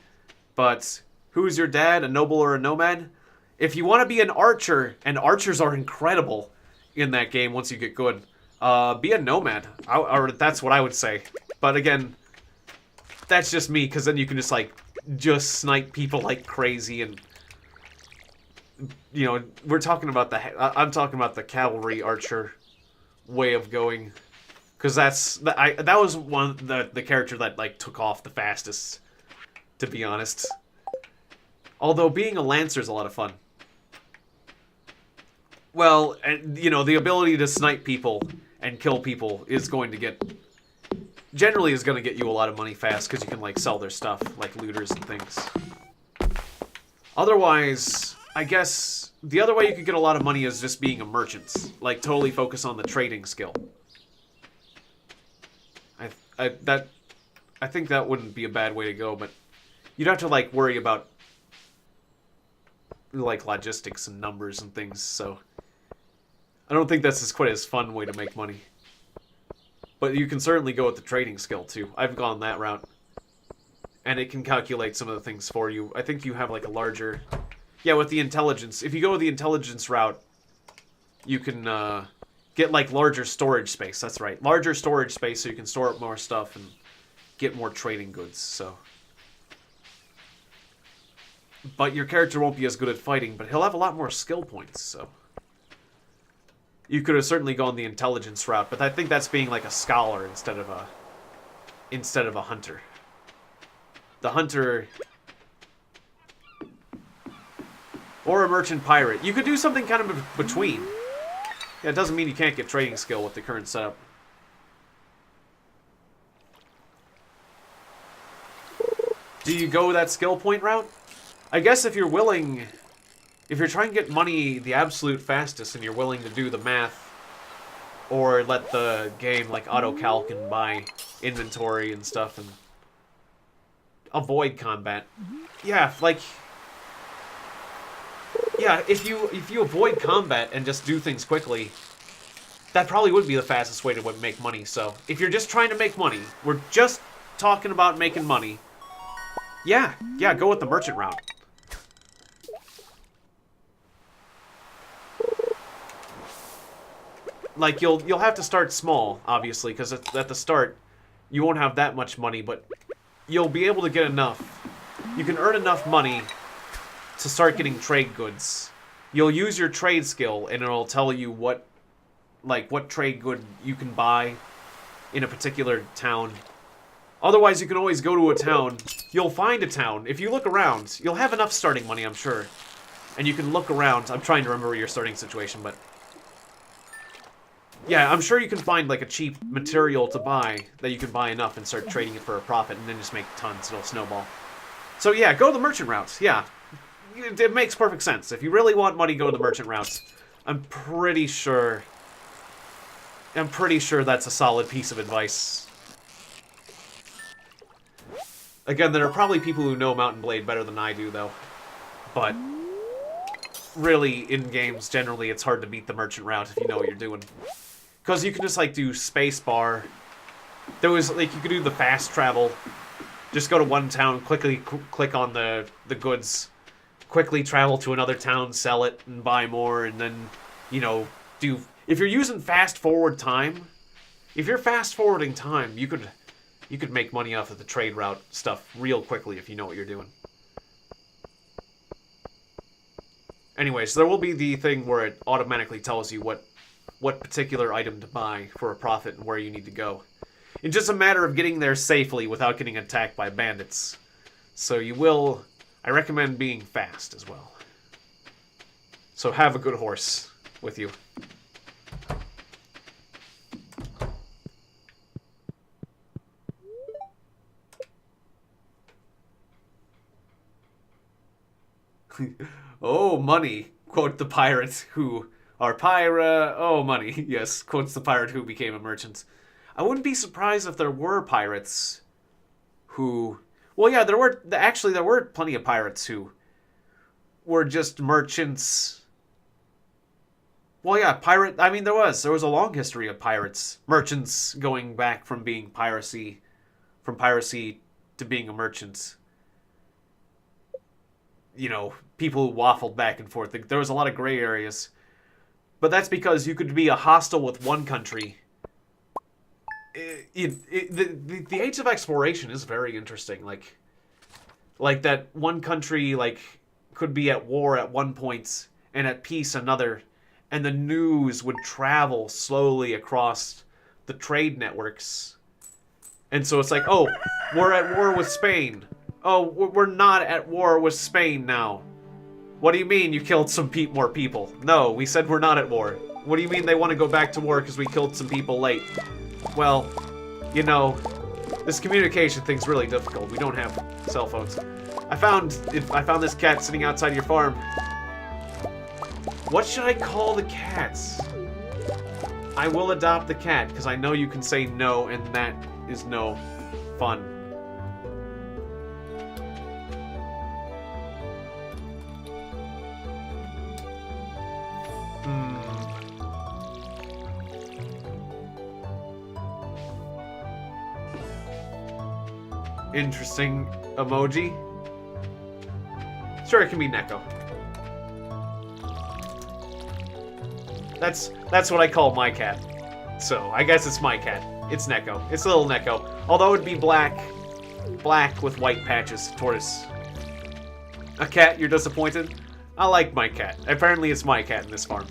But who's your dad, a noble or a nomad? If you want to be an archer, and archers are incredible in that game once you get good, be a nomad, or that's what I would say. But again, that's just me, because then you can just snipe people like crazy, and you know, we're talking about I'm talking about the cavalry archer way of going, because that was the character that, like, took off the fastest, to be honest. Although being a lancer is a lot of fun. Well, you know, the ability to snipe people and kill people is going to get you a lot of money fast, because you can, like, sell their stuff, like looters and things. Otherwise, I guess the other way you could get a lot of money is just being a merchant. Like, totally focus on the trading skill. I think that wouldn't be a bad way to go, but you'd have to, like, worry about, like, logistics and numbers and things, so I don't think that's quite as fun way to make money. But you can certainly go with the trading skill, too. I've gone that route. And it can calculate some of the things for you. I think you have, like, a larger... Yeah, with the intelligence. If you go with the intelligence route, you can get, like, larger storage space. That's right. Larger storage space so you can store up more stuff and get more trading goods, so... But your character won't be as good at fighting, but he'll have a lot more skill points, so... You could have certainly gone the intelligence route, but I think that's being like a scholar instead of a hunter. The hunter, or a merchant pirate. You could do something kind of between. Yeah, it doesn't mean you can't get trading skill with the current setup. Do you go that skill point route? I guess if you're willing... If you're trying to get money the absolute fastest and you're willing to do the math, or let the game, like, auto-calc and buy inventory and stuff, and avoid combat. Yeah, like... Yeah, if you avoid combat and just do things quickly, that probably would be the fastest way to make money. So, if you're just trying to make money, we're just talking about making money, yeah, go with the merchant route. Like, you'll have to start small, obviously, because at the start, you won't have that much money, but you'll be able to get enough. You can earn enough money to start getting trade goods. You'll use your trade skill, and it'll tell you what trade good you can buy in a particular town. Otherwise, you can always go to a town. You'll find a town. If you look around, you'll have enough starting money, I'm sure. And you can look around. I'm trying to remember your starting situation, but... Yeah, I'm sure you can find, like, a cheap material to buy that you can buy enough and start trading it for a profit and then just make tons. It'll snowball. So, yeah, go the merchant route. Yeah. It makes perfect sense. If you really want money, go the merchant routes. I'm pretty sure that's a solid piece of advice. Again, there are probably people who know Mountain Blade better than I do, though. But really, in games, generally, it's hard to beat the merchant route if you know what you're doing. Because you can just, like, do spacebar. There was, like, you could do the fast travel. Just go to one town, quickly click on the goods. Quickly travel to another town, sell it, and buy more, and then, you know, do... If you're using fast-forward time, if you're fast-forwarding time, you could make money off of the trade route stuff real quickly if you know what you're doing. Anyways, there will be the thing where it automatically tells you what particular item to buy for a profit and where you need to go. It's just a matter of getting there safely without getting attacked by bandits. So you will... I recommend being fast as well. So have a good horse with you. Oh, money, quote the pirate who are oh, money, yes, quotes the pirate who became a merchant. I wouldn't be surprised if there were pirates who... Well, yeah, there were plenty of pirates who were just merchants. Well, yeah, I mean, there was a long history of pirates, merchants going back from being piracy to being a merchant. You know, people who waffled back and forth. There was a lot of gray areas. But that's because you could be a hostile with one country. The age of exploration is very interesting. Like that one country could be at war at one point and at peace another, and the news would travel slowly across the trade networks. And so it's like, oh, we're at war with Spain. Oh, we're not at war with Spain now. What do you mean you killed some more people? No, we said we're not at war. What do you mean they want to go back to war because we killed some people late? Well, you know, this communication thing's really difficult. We don't have cell phones. I found this cat sitting outside your farm. What should I call the cats? I will adopt the cat, because I know you can say no, and that is no fun. Interesting emoji. Sure, it can be Neko. That's what I call my cat. So, I guess it's my cat. It's Neko. It's little Neko. Although it'd be black with white patches. Tortoise. A cat, you're disappointed? I like my cat. Apparently it's my cat in this farm.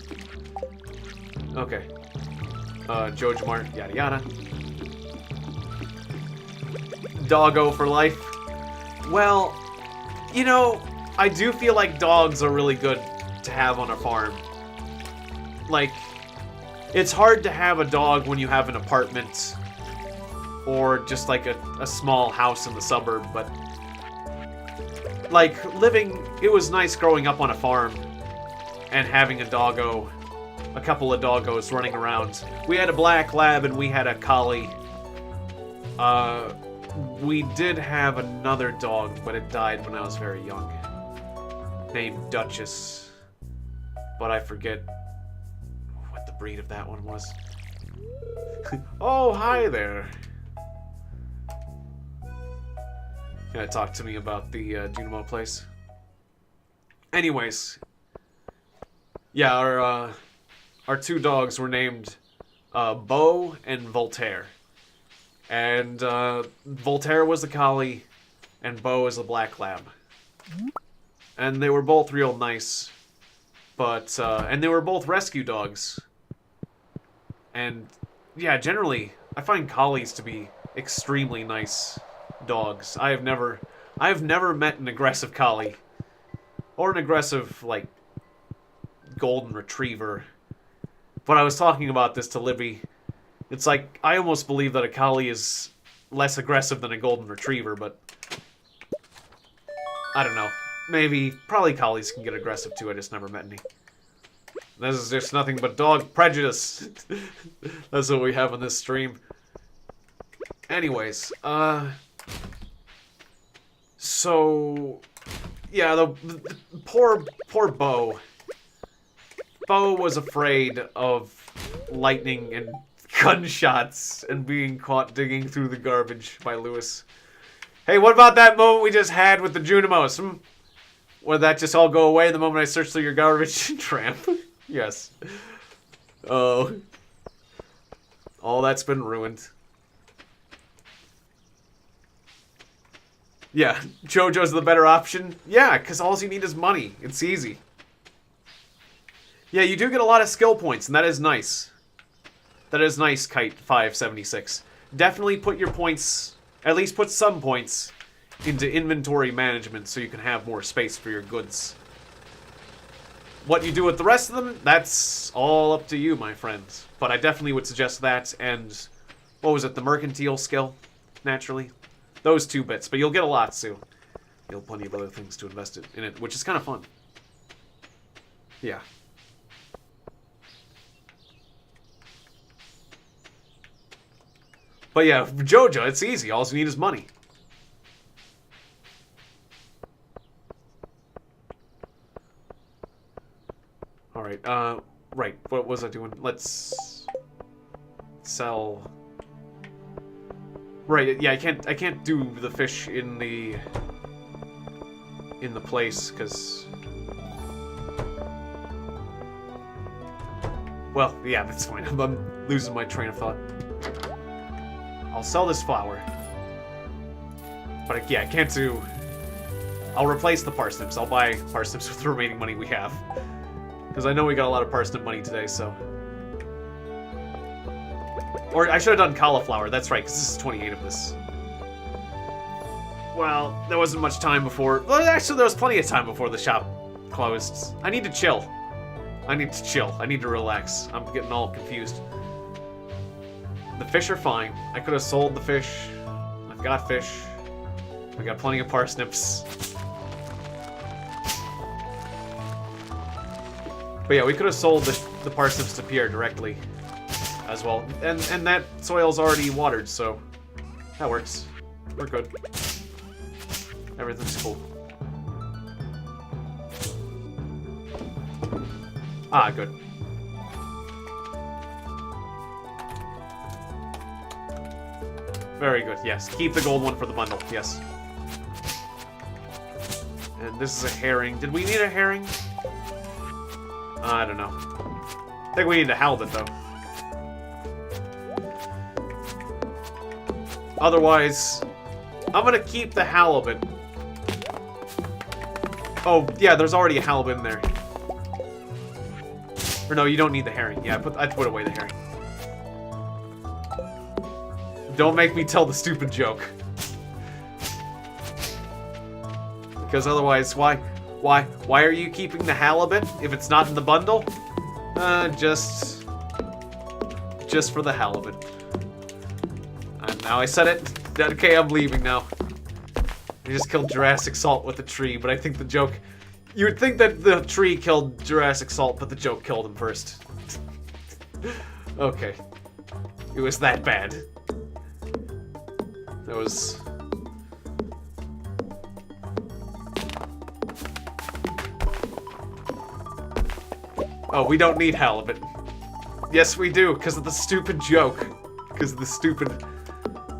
Okay. Jojo Mart, yada yada. Doggo for life. Well, you know, I do feel like dogs are really good to have on a farm. Like, it's hard to have a dog when you have an apartment or just like a small house in the suburb, but like it was nice growing up on a farm and having a doggo, a couple of doggos running around. We had a black lab and we had a collie. we did have another dog, but it died when I was very young. Named Duchess. But I forget what the breed of that one was. Oh, hi there. Gonna talk to me about the Junimo place. Anyways. Yeah, our two dogs were named Beau and Voltaire. And Voltaire was the collie, and Beau is a black lab. And they were both real nice. But, and they were both rescue dogs. And, yeah, generally, I find collies to be extremely nice dogs. I have never met an aggressive collie. Or an aggressive, like, golden retriever. But I was talking about this to Libby. It's like, I almost believe that a collie is less aggressive than a golden retriever, but I don't know. Maybe, probably collies can get aggressive too, I just never met any. This is just nothing but dog prejudice. That's what we have on this stream. Anyways, so, yeah, the poor Beau. Beau was afraid of lightning and gunshots and being caught digging through the garbage by Lewis. Hey, what about that moment we just had with the Junimos? Would that just all go away the moment I search through your garbage? Tramp. Yes. Oh. All that's been ruined. Yeah, JoJo's the better option. Yeah, because all you need is money. It's easy. Yeah, you do get a lot of skill points, and that is nice. That is nice, Kite576. Definitely put your points, at least put some points, into inventory management so you can have more space for your goods. What you do with the rest of them, that's all up to you, my friends. But I definitely would suggest that, and what was it, the mercantile skill, naturally? Those 2 bits, but you'll get a lot too. You'll have plenty of other things to invest in it, which is kind of fun. Yeah. But yeah, JoJo, it's easy. All you need is money. Alright, right, what was I doing? Let's sell. Right, yeah, I can't do the fish in the place, because, well, yeah, that's fine. I'm losing my train of thought. I'll sell this flour. But yeah, I can't do. I'll replace the parsnips. I'll buy parsnips with the remaining money we have. Because I know we got a lot of parsnip money today, so. Or I should have done cauliflower, that's right, because this is 28 of this. Well, there wasn't much time before. Well, actually, there was plenty of time before the shop closed. I need to chill. I need to chill. I need to relax. I'm getting all confused. The fish are fine. I could have sold the fish. I've got fish. We got plenty of parsnips. But yeah, we could have sold the parsnips to Pierre directly as well. And that soil's already watered, so that works. We're good. Everything's cool. Ah, good. Very good, yes. Keep the gold one for the bundle, yes. And this is a herring. Did we need a herring? I don't know. I think we need a halibut, though. Otherwise, I'm gonna keep the halibut. Oh, yeah, there's already a halibut in there. Or no, you don't need the herring. Yeah, I put away the herring. Don't make me tell the stupid joke. Because otherwise, why are you keeping the halibut if it's not in the bundle? Just for the halibut. And now I said it. Okay, I'm leaving now. I just killed Jurassic Salt with a tree, but I think the joke... You would think that the tree killed Jurassic Salt, but the joke killed him first. Okay. It was that bad. That was... Oh, we don't need halibut. Yes, we do, because of the stupid joke. Because of the stupid...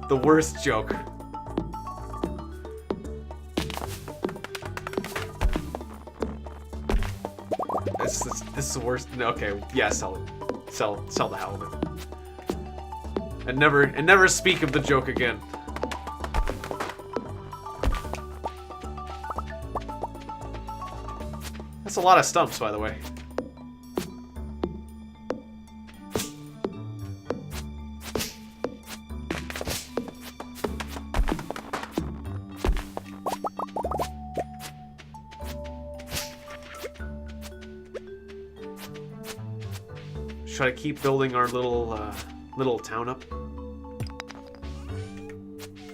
The worst joke. This is the worst... No, okay, yeah, sell it. Sell the halibut. And never speak of the joke again. That's a lot of stumps, by the way. Should I keep building our little town up?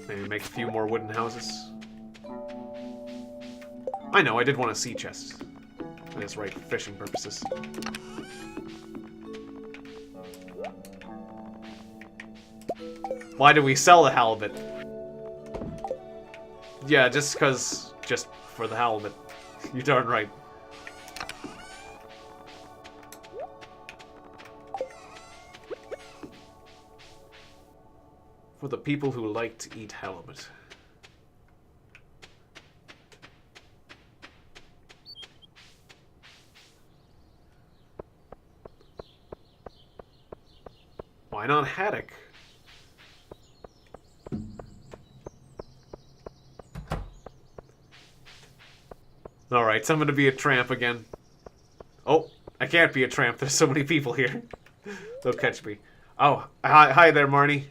Maybe make a few more wooden houses. I know, I did want a sea chest. That is right, for fishing purposes. Why did we sell the halibut? Yeah, just for the halibut. You're darn right. For the people who like to eat halibut. Why not haddock? Alright, so I'm gonna be a tramp again. Oh, I can't be a tramp. There's so many people here. They'll catch me. Oh, hi there, Marnie.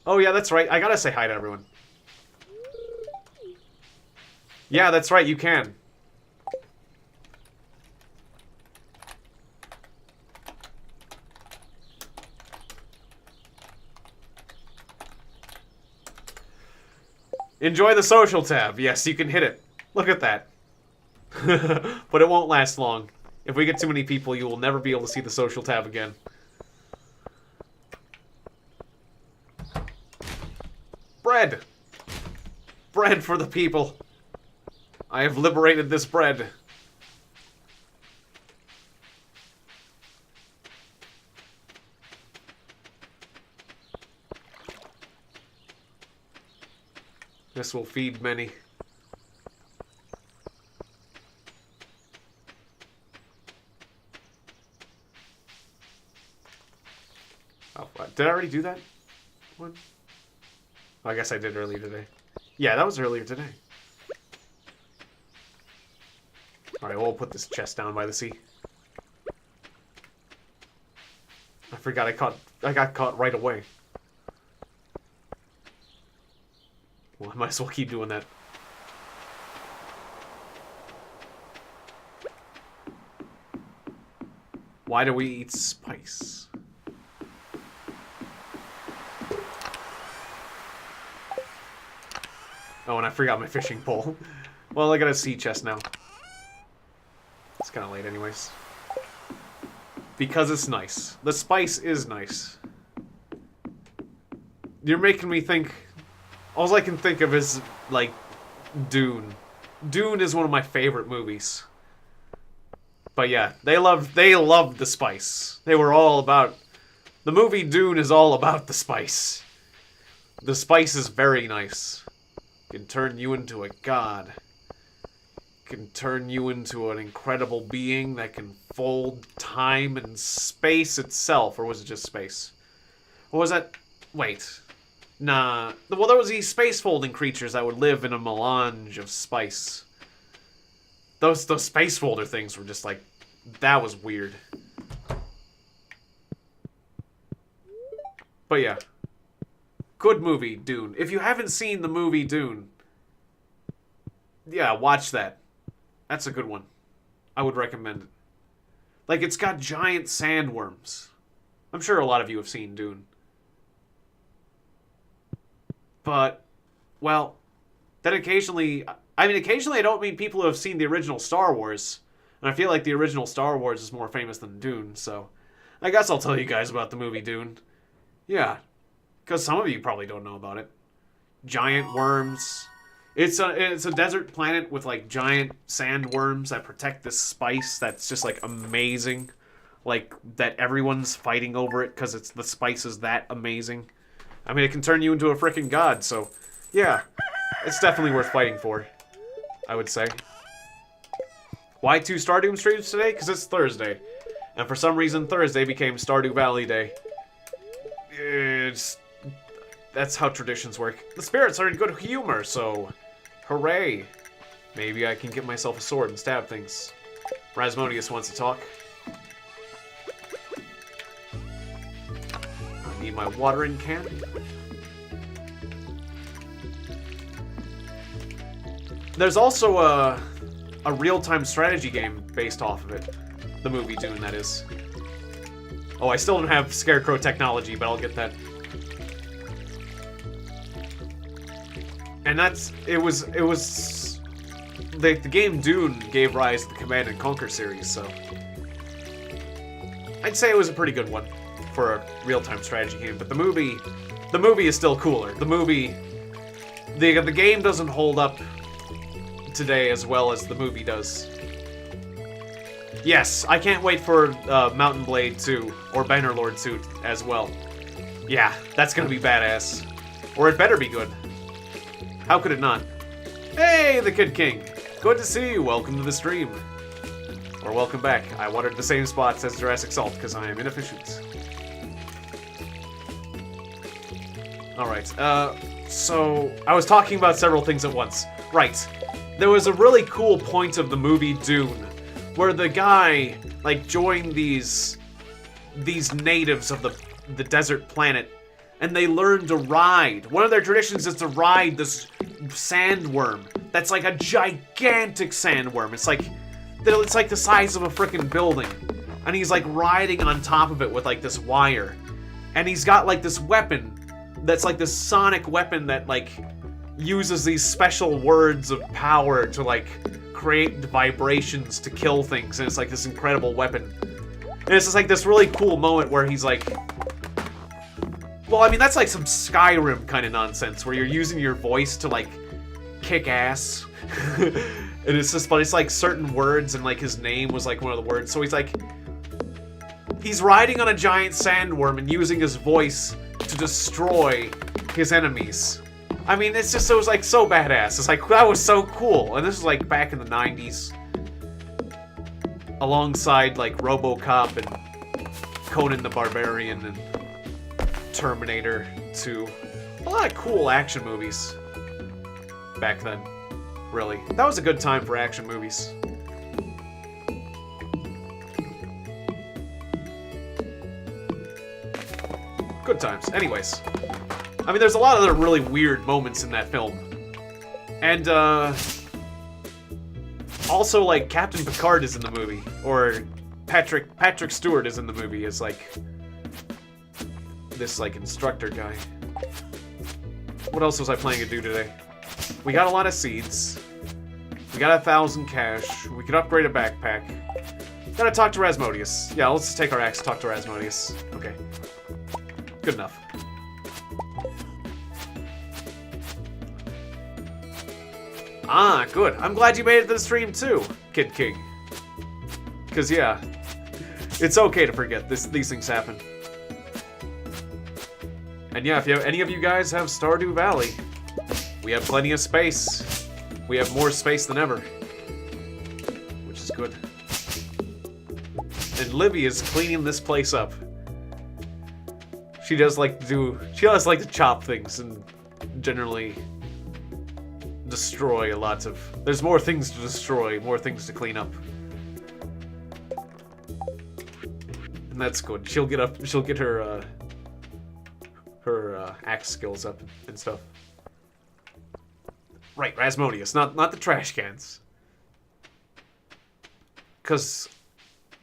Oh, yeah, that's right. I gotta say hi to everyone. Yeah, that's right. You can. Enjoy the social tab. Yes, you can hit it. Look at that. But it won't last long. If we get too many people, you will never be able to see the social tab again. Bread! Bread for the people. I have liberated this bread. This will feed many. Oh, did I already do that one? I guess I did earlier today. Yeah, that was earlier today. Alright, we'll put this chest down by the sea. I forgot I got caught right away. Well, I might as well keep doing that. Why do we eat spice? Oh, and I forgot my fishing pole. Well, I got a sea chest now. It's kind of late anyways. Because it's nice. The spice is nice. You're making me think... All I can think of is, like, Dune. Dune is one of my favorite movies. But yeah, they loved the spice. They were all about... The movie Dune is all about the spice. The spice is very nice. Can turn you into a god. Can turn you into an incredible being that can fold time and space itself. Or was it just space? What was that? Wait. Nah. Well, there was these space folding creatures that would live in a melange of spice. Those space folder things were just like... That was weird. But yeah. Good movie, Dune. If you haven't seen the movie Dune, yeah, watch that. That's a good one. I would recommend it. Like, it's got giant sandworms. I'm sure a lot of you have seen Dune. But, well, then occasionally... I mean, occasionally I don't mean people who have seen the original Star Wars. And I feel like the original Star Wars is more famous than Dune, so... I guess I'll tell you guys about the movie Dune. Yeah. because some of you probably don't know about it. Giant worms. It's a desert planet with like giant sandworms that protect this spice that's just like amazing. Like that everyone's fighting over it because the spice is that amazing. I mean, it can turn you into a freaking god, so yeah, it's definitely worth fighting for, I would say. Why 2 Stardew streams today? Because it's Thursday. And for some reason, Thursday became Stardew Valley Day. That's how traditions work. The spirits are in good humor, so hooray. Maybe I can get myself a sword and stab things. Rasmodius wants to talk. I need my watering can. There's also a real-time strategy game based off of it. The movie Dune, that is. Oh, I still don't have Scarecrow technology, but I'll get that. And the game Dune gave rise to the Command and Conquer series, so I'd say it was a pretty good one for a real-time strategy game. But the movie is still cooler. The game doesn't hold up today as well as the movie does. Yes, I can't wait for Mountain Blade 2 or Bannerlord 2 as well. Yeah, that's gonna be badass. Or it better be good. How could it not? Hey, the Kid King! Good to see you, welcome to the stream. Or welcome back. I watered the same spots as Jurassic Salt because I am inefficient. Alright, so I was talking about several things at once. Right. There was a really cool point of the movie Dune where the guy, like, joined these natives of the desert planet, and they learned to ride. One of their traditions is to ride this sandworm. That's like a gigantic sandworm. It's like the size of a freaking building. And he's like riding on top of it with like this wire. And he's got like this weapon that's like this sonic weapon that like uses these special words of power to like create vibrations to kill things, and it's like this incredible weapon. And it's just like this really cool moment where he's like, well, I mean, that's like some Skyrim kind of nonsense where you're using your voice to like kick ass. And it's just, but it's like certain words, and like his name was like one of the words. So he's riding on a giant sandworm and using his voice to destroy his enemies. I mean, it was like so badass. It's like, that was so cool. And this was like back in the 90s. Alongside like RoboCop and Conan the Barbarian and Terminator 2. A lot of cool action movies back then. Really. That was a good time for action movies. Good times. Anyways. I mean, there's a lot of other really weird moments in that film. And, also, like, Captain Picard is in the movie. Or Patrick Stewart is in the movie as, like, this, like, instructor guy. What else was I planning to do today? We got a lot of seeds. We got 1,000 cash. We could upgrade a backpack. Gotta talk to Rasmodius. Yeah, let's take our axe and talk to Rasmodius. Okay. Good enough. Ah, good. I'm glad you made it to the stream too, Kid King. Because, yeah, it's okay to forget. These things happen. And yeah, if any of you guys have Stardew Valley, we have plenty of space. We have more space than ever. Which is good. And Livy is cleaning this place up. She does like to chop things and generally destroy lots of... There's more things to destroy, more things to clean up. And that's good. She'll get her axe skills up and stuff. Right, Rasmodius, not the trash cans. Because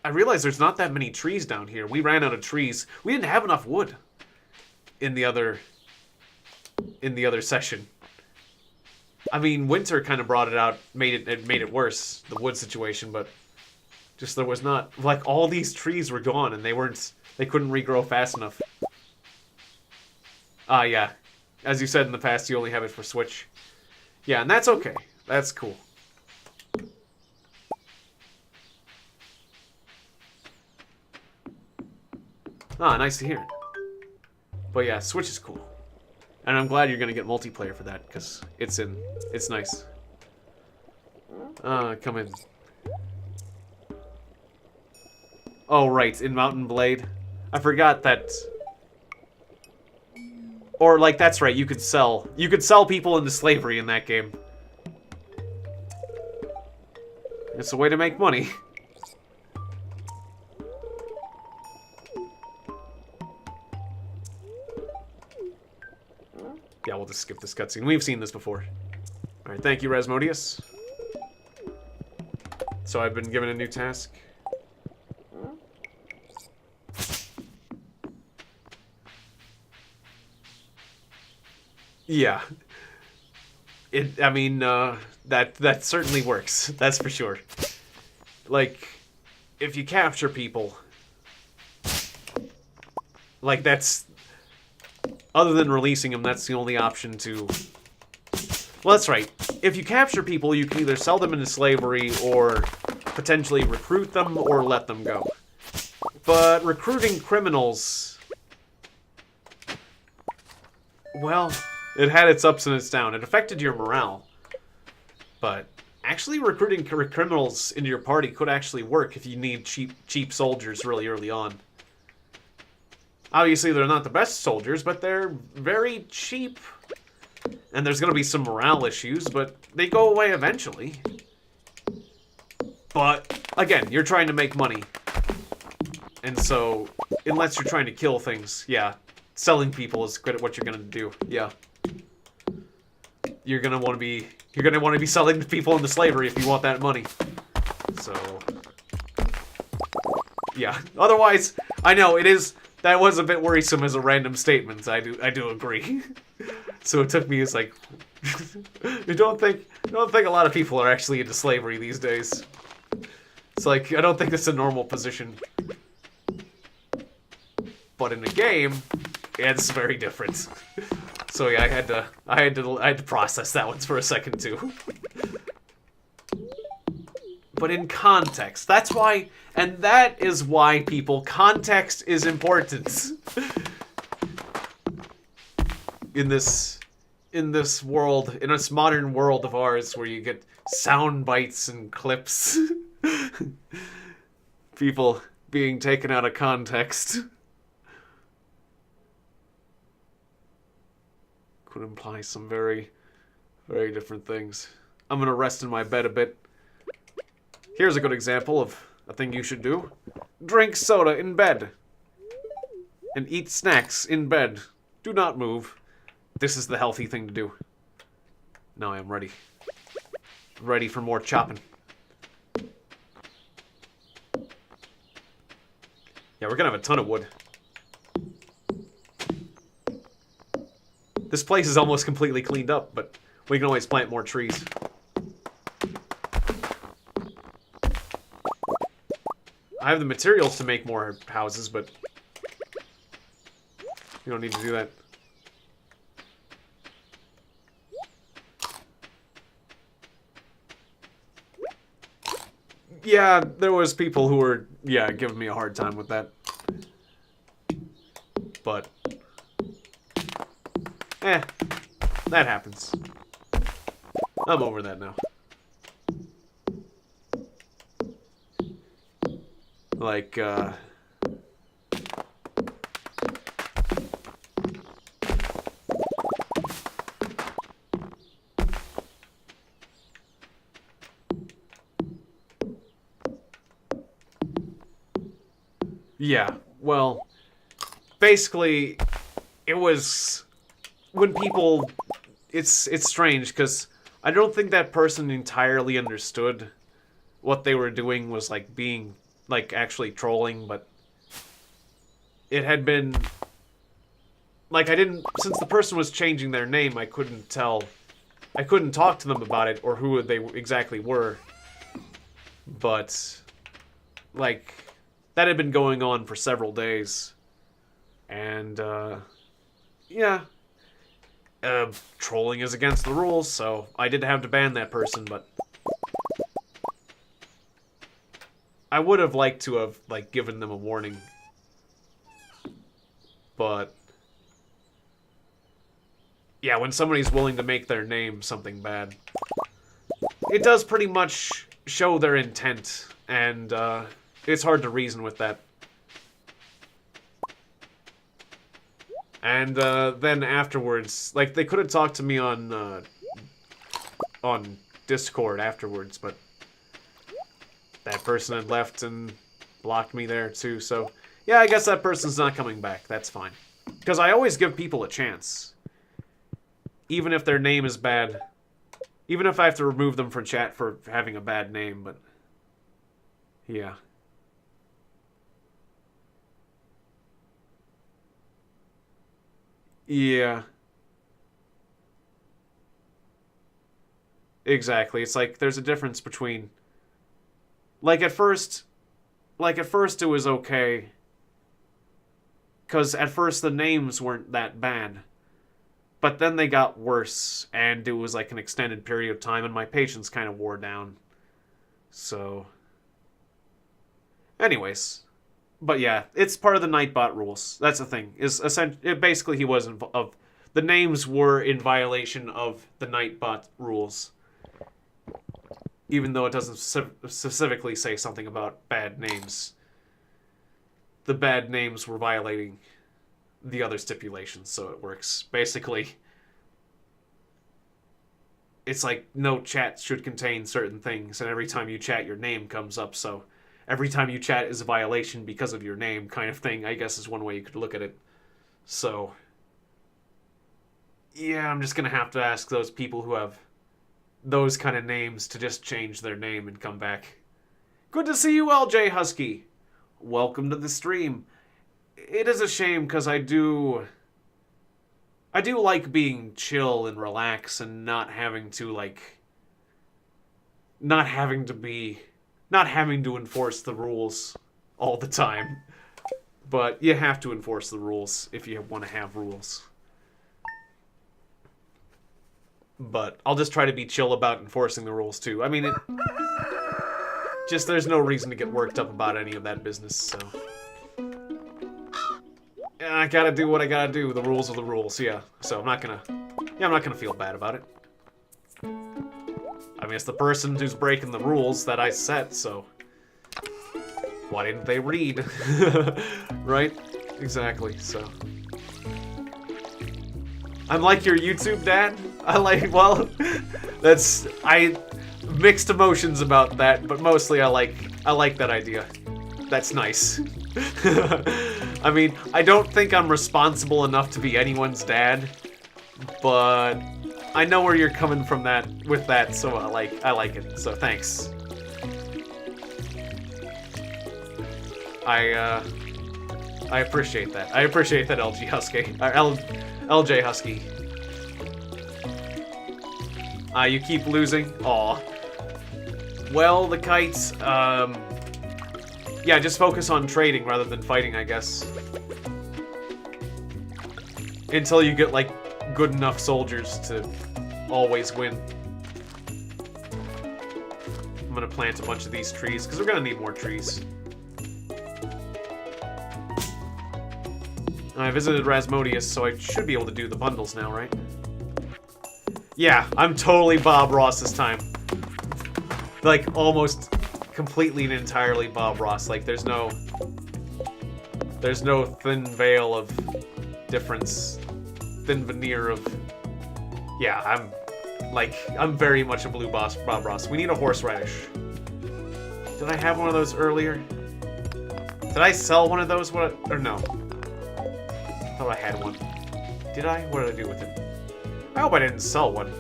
I realize there's not that many trees down here. We ran out of trees. We didn't have enough wood in the other session. I mean, winter kind of brought it out, made it worse, the wood situation, but just there was not, like, all these trees were gone and they couldn't regrow fast enough. Yeah. As you said in the past, you only have it for Switch. Yeah, and that's okay. That's cool. Ah, nice to hear. But yeah, Switch is cool. And I'm glad you're gonna get multiplayer for that, because it's nice. Come in. Oh, right, in Mountain Blade. I forgot that... Or, like, that's right, you could sell people into slavery in that game. It's a way to make money. Yeah, we'll just skip this cutscene. We've seen this before. Alright, thank you, Rasmodius. So I've been given a new task. Yeah. I mean, that certainly works. That's for sure. Like, if you capture people... Like, that's... Other than releasing them, that's the only option to... Well, that's right. If you capture people, you can either sell them into slavery or potentially recruit them or let them go. But recruiting criminals... Well, it had its ups and its downs. It affected your morale. But actually recruiting criminals into your party could actually work if you need cheap soldiers really early on. Obviously, they're not the best soldiers, but they're very cheap. And there's going to be some morale issues, but they go away eventually. But, again, you're trying to make money. And so, unless you're trying to kill things, yeah, selling people is what you're going to do, yeah. You're going to want to be selling people into slavery if you want that money. So, yeah. Otherwise, I know, that was a bit worrisome as a random statement, I do agree. So it took me as like... I don't think a lot of people are actually into slavery these days. It's like, I don't think it's a normal position. But in a game, it's very different. So yeah, I had to process that one for a second too. But in context, that's why, and that is why, people, context is important. In this world, in this modern world of ours, where you get sound bites and clips, people being taken out of context, could imply some very, very different things. I'm gonna rest in my bed a bit. Here's a good example of a thing you should do. Drink soda in bed. And eat snacks in bed. Do not move. This is the healthy thing to do. Now I am ready. Ready for more chopping. Yeah, we're gonna have a ton of wood. This place is almost completely cleaned up, but we can always plant more trees. I have the materials to make more houses, but we don't need to do that. Yeah, there was people who were, yeah, giving me a hard time with that. But, that happens. I'm over that now. Like, yeah, well, basically, it was when people, it's strange, because I don't think that person entirely understood what they were doing was, like, being, like, actually trolling, but it had been, like, since the person was changing their name, I couldn't talk to them about it, or who they exactly were, but, like, that had been going on for several days, and, yeah, Trolling is against the rules, so I did have to ban that person, but I would have liked to have, like, given them a warning. But yeah, when somebody's willing to make their name something bad, it does pretty much show their intent, and it's hard to reason with that. And then afterwards, like, they could have talked to me on Discord afterwards, but that person had left and blocked me there too, so yeah, I guess that person's not coming back. That's fine. Because I always give people a chance. Even if their name is bad. Even if I have to remove them from chat for having a bad name, but yeah. Yeah. Exactly. It's like there's a difference between, like at first it was okay, because at first the names weren't that bad, but then they got worse, and it was like an extended period of time, and my patience kind of wore down. So anyways, but yeah, it's part of the Nightbot rules. That's the thing. Basically he was of the names were in violation of the Nightbot rules, even though it doesn't specifically say something about bad names. The bad names were violating the other stipulations, so it works. Basically, it's like no chat should contain certain things, and every time you chat, your name comes up, so every time you chat is a violation because of your name, kind of thing, I guess is one way you could look at it. So yeah, I'm just gonna have to ask those people who have those kind of names to just change their name and come back. Good to see you, LJ Husky. Welcome to the stream. It is a shame because I do like being chill and relax and not having to enforce the rules all the time. But you have to enforce the rules if you want to have rules. But I'll just try to be chill about enforcing the rules too. I mean, there's no reason to get worked up about any of that business, so. I gotta do what I gotta do. The rules are the rules, yeah. So I'm not gonna feel bad about it. I mean, it's the person who's breaking the rules that I set, so why didn't they read? Right? Exactly, so. I'm like your YouTube dad. I mixed emotions about that, but mostly I like that idea. That's nice. I mean, I don't think I'm responsible enough to be anyone's dad, but I know where you're coming from with that, so I like it. So thanks. I appreciate that. I appreciate that, LG Husky. LJ Husky. You keep losing? Aw. Well, the kites, yeah, just focus on trading rather than fighting, I guess. Until you get, like, good enough soldiers to always win. I'm gonna plant a bunch of these trees, because we're gonna need more trees. I visited Rasmodius, so I should be able to do the bundles now, right? Yeah, I'm totally Bob Ross this time. Like, almost completely and entirely Bob Ross. Like, there's no thin veil of difference, thin veneer of... Yeah, I'm very much a Bob Ross. We need a horseradish. Did I have one of those earlier? Did I sell one of those? Or no? I thought I had one. Did I? What did I do with it? I hope I didn't sell one.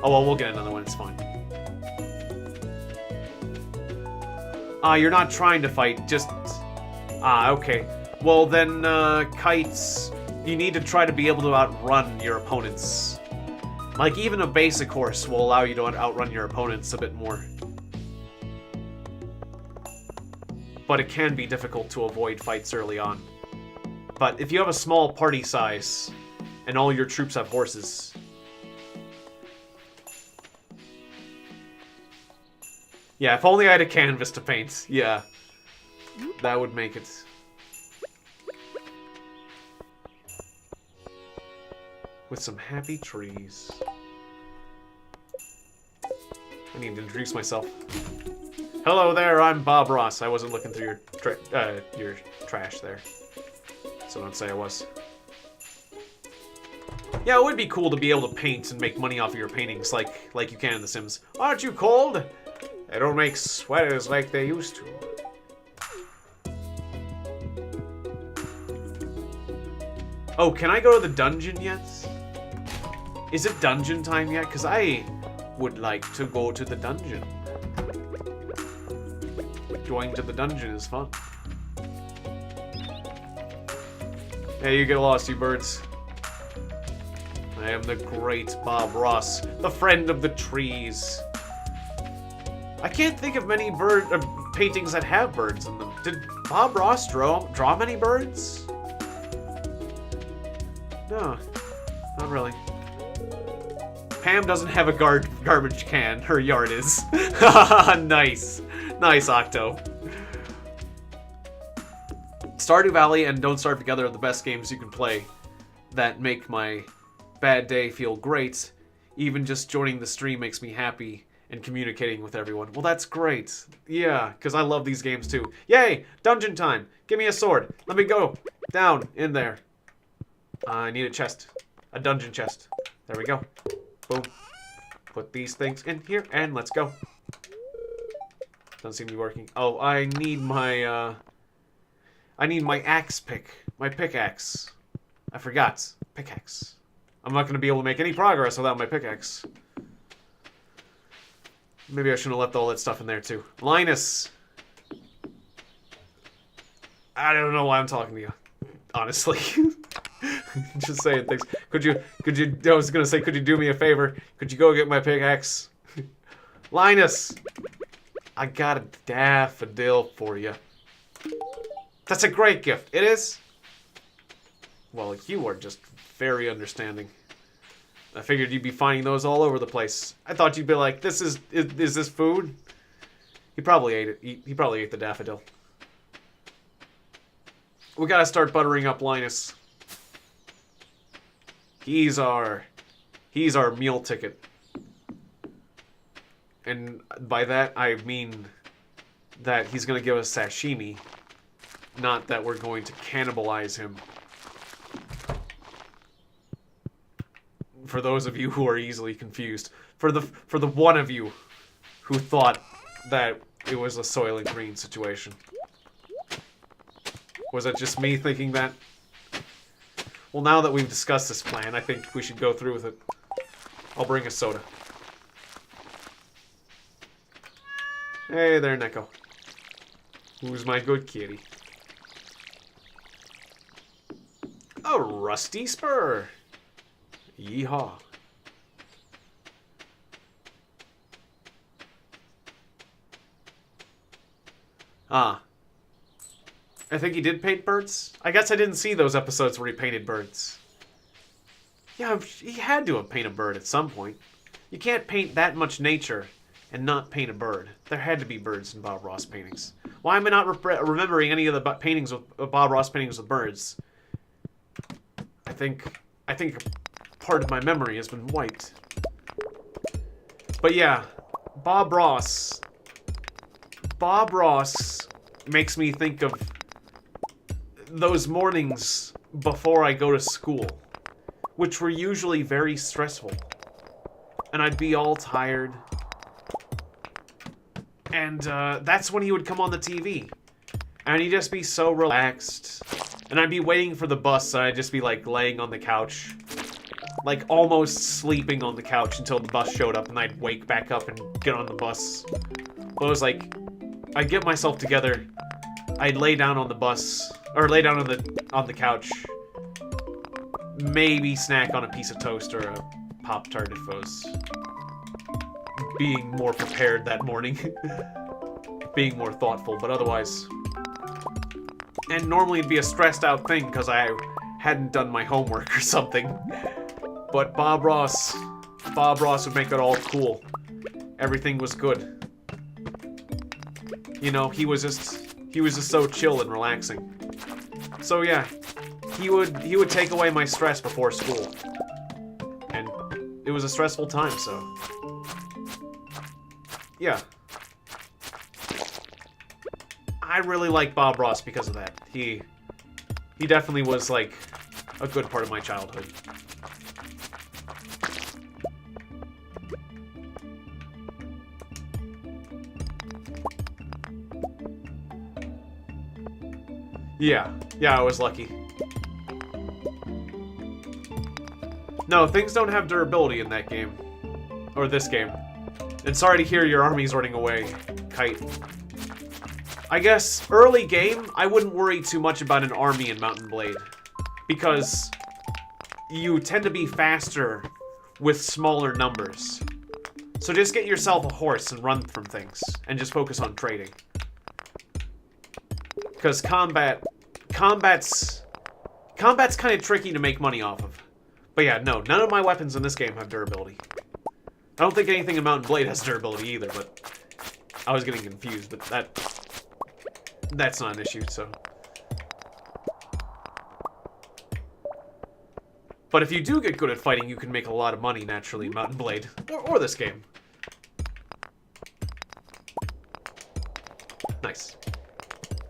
Oh well, we'll get another one, it's fine. You're not trying to fight, just... okay. Well then, kites, you need to try to be able to outrun your opponents. Like, even a basic horse will allow you to outrun your opponents a bit more. But it can be difficult to avoid fights early on. But if you have a small party size, And all your troops have horses. Yeah, if only I had a canvas to paint. Yeah. That would make it. With some happy trees. I need to introduce myself. Hello there, I'm Bob Ross. I wasn't looking through your trash there. So don't say I was. Yeah, it would be cool to be able to paint and make money off of your paintings like you can in The Sims. Aren't you cold? They don't make sweaters like they used to. Oh, can I go to the dungeon yet? Is it dungeon time yet? Because I would like to go to the dungeon. Going to the dungeon is fun. Hey, you get lost, you birds. I am the great Bob Ross, the friend of the trees. I can't think of many paintings that have birds in them. Did Bob Ross draw many birds? No, not really. Pam doesn't have a garbage can. Her yard is. Nice. Nice, Octo. Stardew Valley and Don't Starve Together are the best games you can play that make my bad day feel great. Even just joining the stream makes me happy and communicating with everyone. Well, that's great. Yeah, because I love these games too. Yay! Dungeon time! Give me a sword. Let me go down in there. I need a chest. A dungeon chest. There we go. Boom. Put these things in here and let's go. Doesn't seem to be working. Oh, I need my axe pick. My pickaxe. I forgot. Pickaxe. I'm not going to be able to make any progress without my pickaxe. Maybe I shouldn't have left all that stuff in there too. Linus! I don't know why I'm talking to you. Honestly. Just saying things. Could you, I was going to say, could you do me a favor? Could you go get my pickaxe? Linus! I got a daffodil for you. That's a great gift. It is? Well, you are just very understanding. I figured you'd be finding those all over the place. I thought you'd be like, is this food? He probably ate it. He probably ate the daffodil. We gotta start buttering up Linus. He's our meal ticket. And by that, I mean that he's gonna give us sashimi. Not that we're going to cannibalize him. For those of you who are easily confused. For the one of you who thought that it was a Soylent Green situation. Was it just me thinking that? Well, now that we've discussed this plan, I think we should go through with it. I'll bring a soda. Hey there, Neko. Who's my good kitty? A rusty spur. Yeehaw. Ah. I think he did paint birds? I guess I didn't see those episodes where he painted birds. Yeah, he had to have painted a bird at some point. You can't paint that much nature and not paint a bird. There had to be birds in Bob Ross paintings. Why am I not remembering any of the paintings with Bob Ross paintings with birds? I think part of my memory has been wiped. But yeah, Bob Ross makes me think of those mornings before I go to school, which were usually very stressful. And I'd be all tired. And that's when he would come on the TV. And he'd just be so relaxed. And I'd be waiting for the bus, and I'd just be like laying on the couch. Like almost sleeping on the couch until the bus showed up, and I'd wake back up and get on the bus. But it was like, I'd get myself together, I'd lay down on the bus, or lay down on the couch, maybe snack on a piece of toast or a Pop-Tart if I was being more prepared that morning. Being more thoughtful, but otherwise. And normally it'd be a stressed out thing because I hadn't done my homework or something. But Bob Ross would make it all cool. Everything was good. You know, he was just so chill and relaxing. So yeah, he would take away my stress before school. And it was a stressful time, so yeah. I really like Bob Ross because of that. He definitely was like a good part of my childhood. Yeah, I was lucky. No, things don't have durability in that game. Or this game. And sorry to hear your army's running away, Kite. I guess, early game, I wouldn't worry too much about an army in Mountain Blade. Because you tend to be faster with smaller numbers. So just get yourself a horse and run from things. And just focus on trading. Because combat's kind of tricky to make money off of. But yeah, no, none of my weapons in this game have durability. I don't think anything in Mountain Blade has durability either, but I was getting confused, but that's not an issue, so. But if you do get good at fighting, you can make a lot of money naturally in Mountain Blade, or this game. Nice.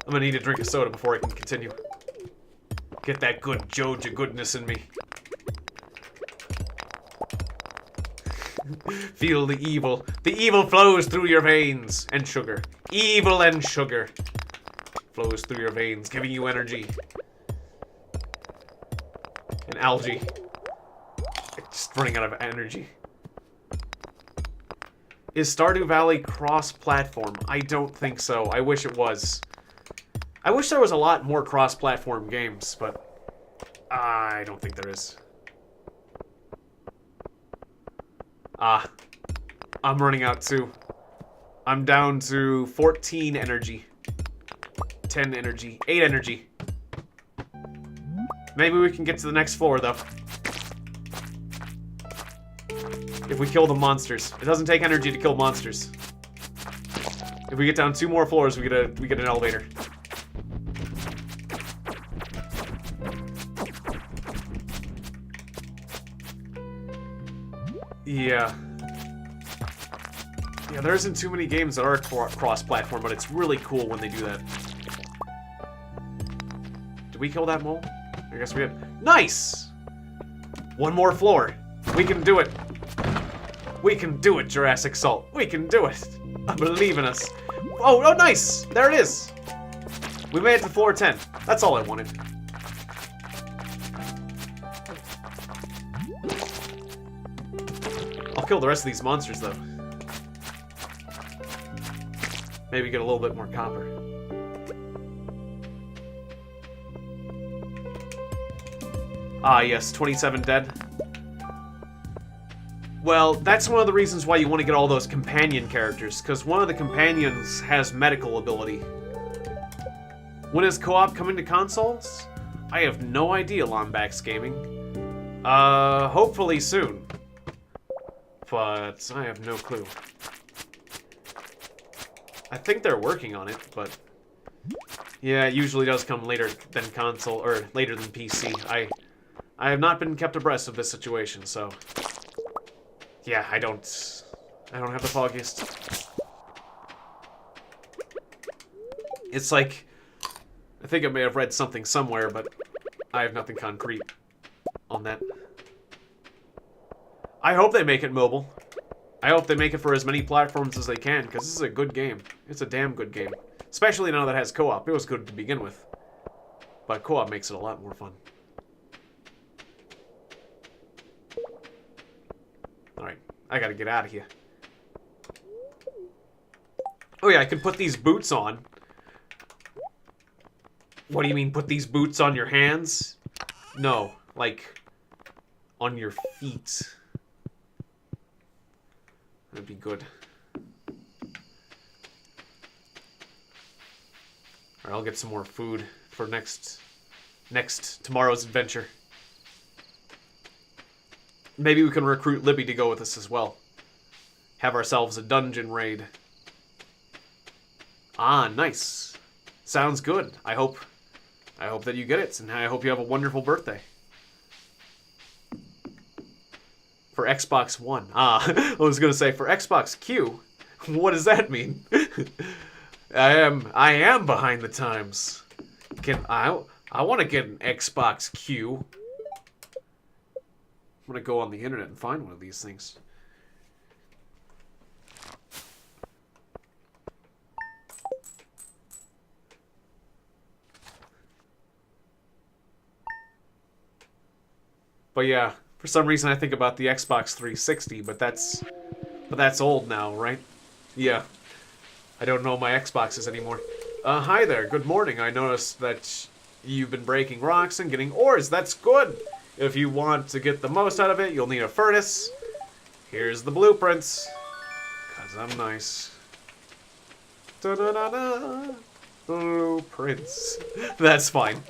I'm gonna need a drink of soda before I can continue. Get that good Joja goodness in me. Feel the evil. The evil flows through your veins. And sugar. Evil and sugar. Flows through your veins, giving you energy. And algae. Just running out of energy. Is Stardew Valley cross-platform? I don't think so. I wish it was. I wish there was a lot more cross-platform games, but I don't think there is. I'm running out too. I'm down to 14 energy. 10 energy. 8 energy. Maybe we can get to the next floor, though. If we kill the monsters. It doesn't take energy to kill monsters. If we get down 2 more floors, we get an elevator. Yeah. Yeah, there isn't too many games that are cross-platform, but it's really cool when they do that. Did we kill that mole? I guess we did. Nice! 1 more floor. We can do it. We can do it, Jurassic Salt. We can do it. I believe in us. Oh, nice! There it is. We made it to floor 10. That's all I wanted. I'll kill the rest of these monsters, though. Maybe get a little bit more copper. Ah, yes, 27 dead. Well, that's one of the reasons why you want to get all those companion characters, because one of the companions has medical ability. When is co-op coming to consoles? I have no idea, Lombax Gaming. Hopefully soon. But I have no clue. I think they're working on it, but yeah, it usually does come later than console, or later than PC. I have not been kept abreast of this situation, so yeah, I don't have the foggiest. It's like, I think I may have read something somewhere, but I have nothing concrete on that. I hope they make it mobile. I hope they make it for as many platforms as they can, because this is a good game. It's a damn good game. Especially now that it has co-op. It was good to begin with. But co-op makes it a lot more fun. Alright, I gotta get out of here. Oh yeah, I can put these boots on. What do you mean, put these boots on your hands? No, like, on your feet. That'd be good. Alright, I'll get some more food for next tomorrow's adventure. Maybe we can recruit Libby to go with us as well. Have ourselves a dungeon raid. Ah, nice. Sounds good. I hope that you get it, and I hope you have a wonderful birthday. For Xbox One. Ah, I was gonna say for Xbox Q. What does that mean? I am behind the times. I want to get an Xbox Q. I'm gonna go on the internet and find one of these things. But yeah, for some reason I think about the Xbox 360, but that's old now, right? Yeah. I don't know my Xboxes anymore. Hi there, good morning. I noticed that you've been breaking rocks and getting ores. That's good. If you want to get the most out of it, you'll need a furnace. Here's the blueprints. 'Cause I'm nice. Da-da-da-da. Blueprints. That's fine.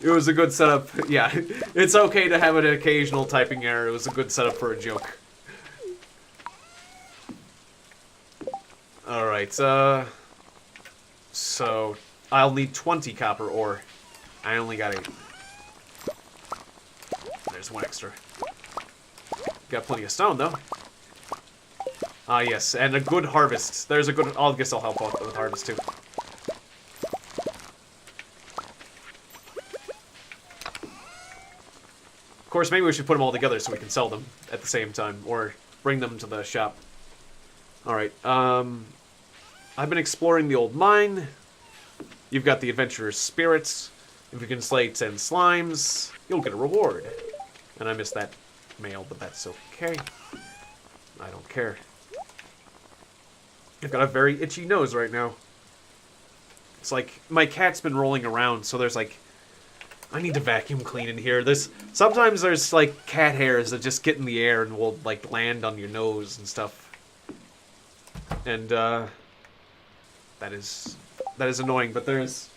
It was a good setup. Yeah, it's okay to have an occasional typing error. It was a good setup for a joke. Alright, so I'll need 20 copper ore. I only got 8. There's one extra. Got plenty of stone, though. Ah, yes, and a good harvest. There's a good... I guess I'll help out with harvest, too. Of course, maybe we should put them all together so we can sell them at the same time, or bring them to the shop. Alright, I've been exploring the old mine. You've got the adventurer's spirits. If you can slay 10 slimes, you'll get a reward. And I missed that mail, but that's okay. I don't care. I've got a very itchy nose right now. It's like, my cat's been rolling around, so there's like... I need to vacuum clean in here. Sometimes there's like cat hairs that just get in the air and will like land on your nose and stuff. And that is annoying, but there's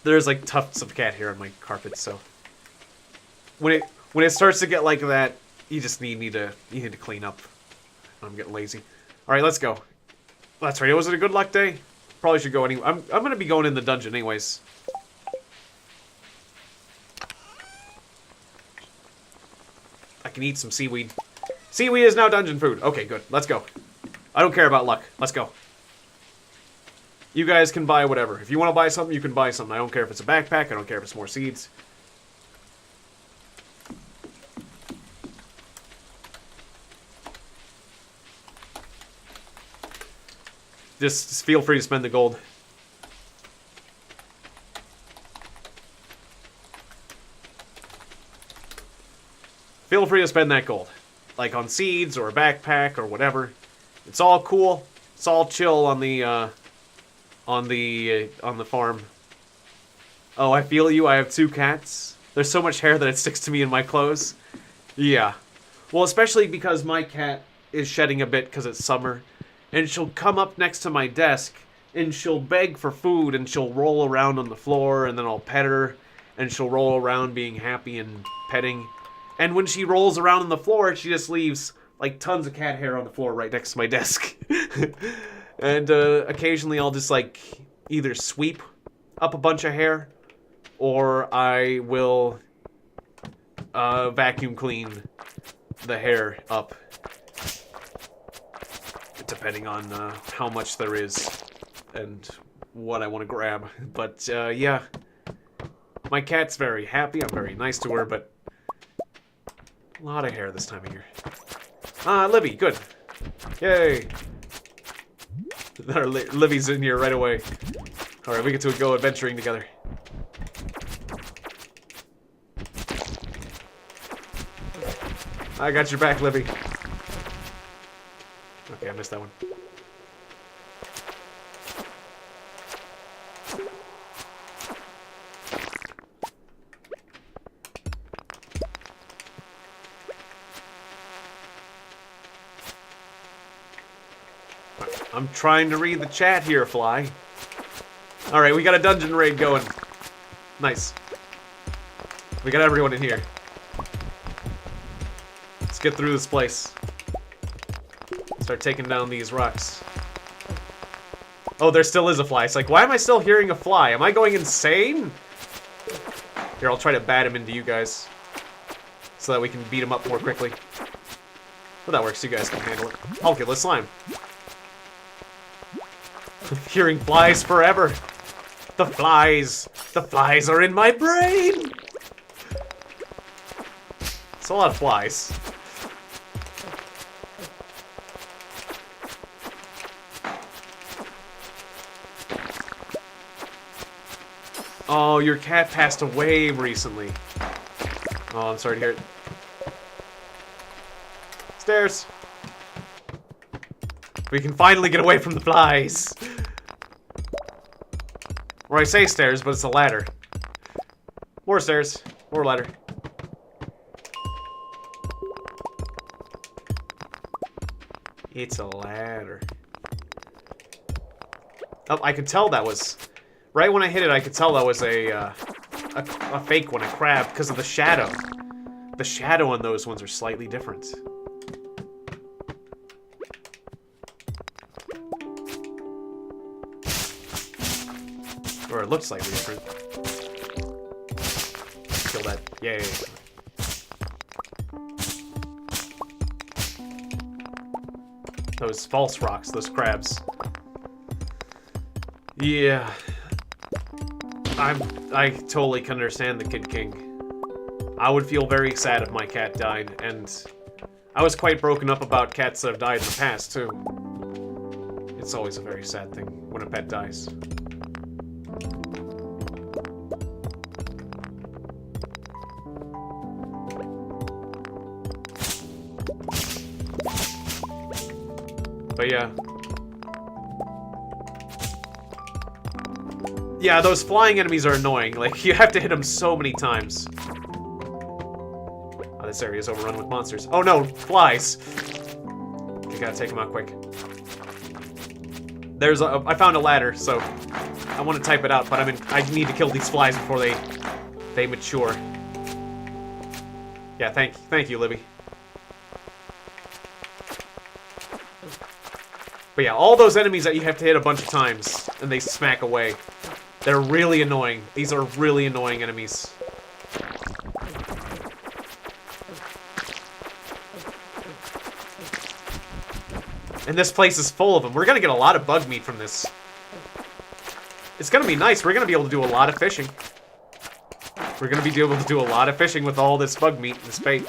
like tufts of cat hair on my carpet, so when it starts to get like that, you need to clean up. I'm getting lazy. All right, let's go. That's right. Was it a good luck day? Probably should go anyway. I'm gonna be going in the dungeon anyways. I can eat some seaweed. Seaweed is now dungeon food. Okay, good. Let's go. I don't care about luck. Let's go. You guys can buy whatever. If you want to buy something, you can buy something. I don't care if it's a backpack. I don't care if it's more seeds. Just feel free to spend the gold. Feel free to spend that gold. Like on seeds or a backpack or whatever. It's all cool. It's all chill on the farm. Oh, I feel you. I have 2 cats. There's so much hair that it sticks to me in my clothes. Yeah. Well, especially because my cat is shedding a bit because it's summer. And she'll come up next to my desk and she'll beg for food and she'll roll around on the floor and then I'll pet her and she'll roll around being happy and petting. And when she rolls around on the floor, she just leaves like tons of cat hair on the floor right next to my desk. And occasionally I'll just like either sweep up a bunch of hair or I will vacuum clean the hair up. Depending on how much there is and what I want to grab. But yeah, my cat's very happy. I'm very nice to her, but a lot of hair this time of year. Ah, Libby, good. Yay. Libby's in here right away. Alright, we get to go adventuring together. I got your back, Libby. Okay, I missed that one. I'm trying to read the chat here, Fly. Alright, we got a dungeon raid going. Nice. We got everyone in here. Let's get through this place. Start taking down these rocks. Oh, there still is a fly. It's like, why am I still hearing a fly? Am I going insane? Here, I'll try to bat him into you guys. So that we can beat him up more quickly. Well, that works. You guys can handle it. I'll kill this slime. Hearing flies forever. The flies. The flies are in my brain. It's a lot of flies. Oh, your cat passed away recently. Oh, I'm sorry to hear it. Stairs. We can finally get away from the flies. Or I say stairs, but it's a ladder. More stairs. More ladder. It's a ladder. Oh, I could tell that was... Right when I hit it, I could tell that was a fake one, a crab, because of the shadow. The shadow on those ones are slightly different. Or it looks slightly different. Kill that. Yay. Those false rocks, those crabs. Yeah. I totally can understand the Kid King. I would feel very sad if my cat died, and I was quite broken up about cats that have died in the past, too. It's always a very sad thing when a pet dies. But yeah. Yeah, those flying enemies are annoying. Like, you have to hit them so many times. Oh, this area is overrun with monsters. Oh no, flies! You gotta take them out quick. There's a... I found a ladder, so... I want to type it out, but I need to kill these flies before they mature. Yeah, thank you, Libby. But yeah, all those enemies that you have to hit a bunch of times, and they smack away. They're really annoying. These are really annoying enemies. And this place is full of them. We're gonna get a lot of bug meat from this. It's gonna be nice. We're gonna be able to do a lot of fishing. We're gonna be able to do a lot of fishing with all this bug meat and this bait.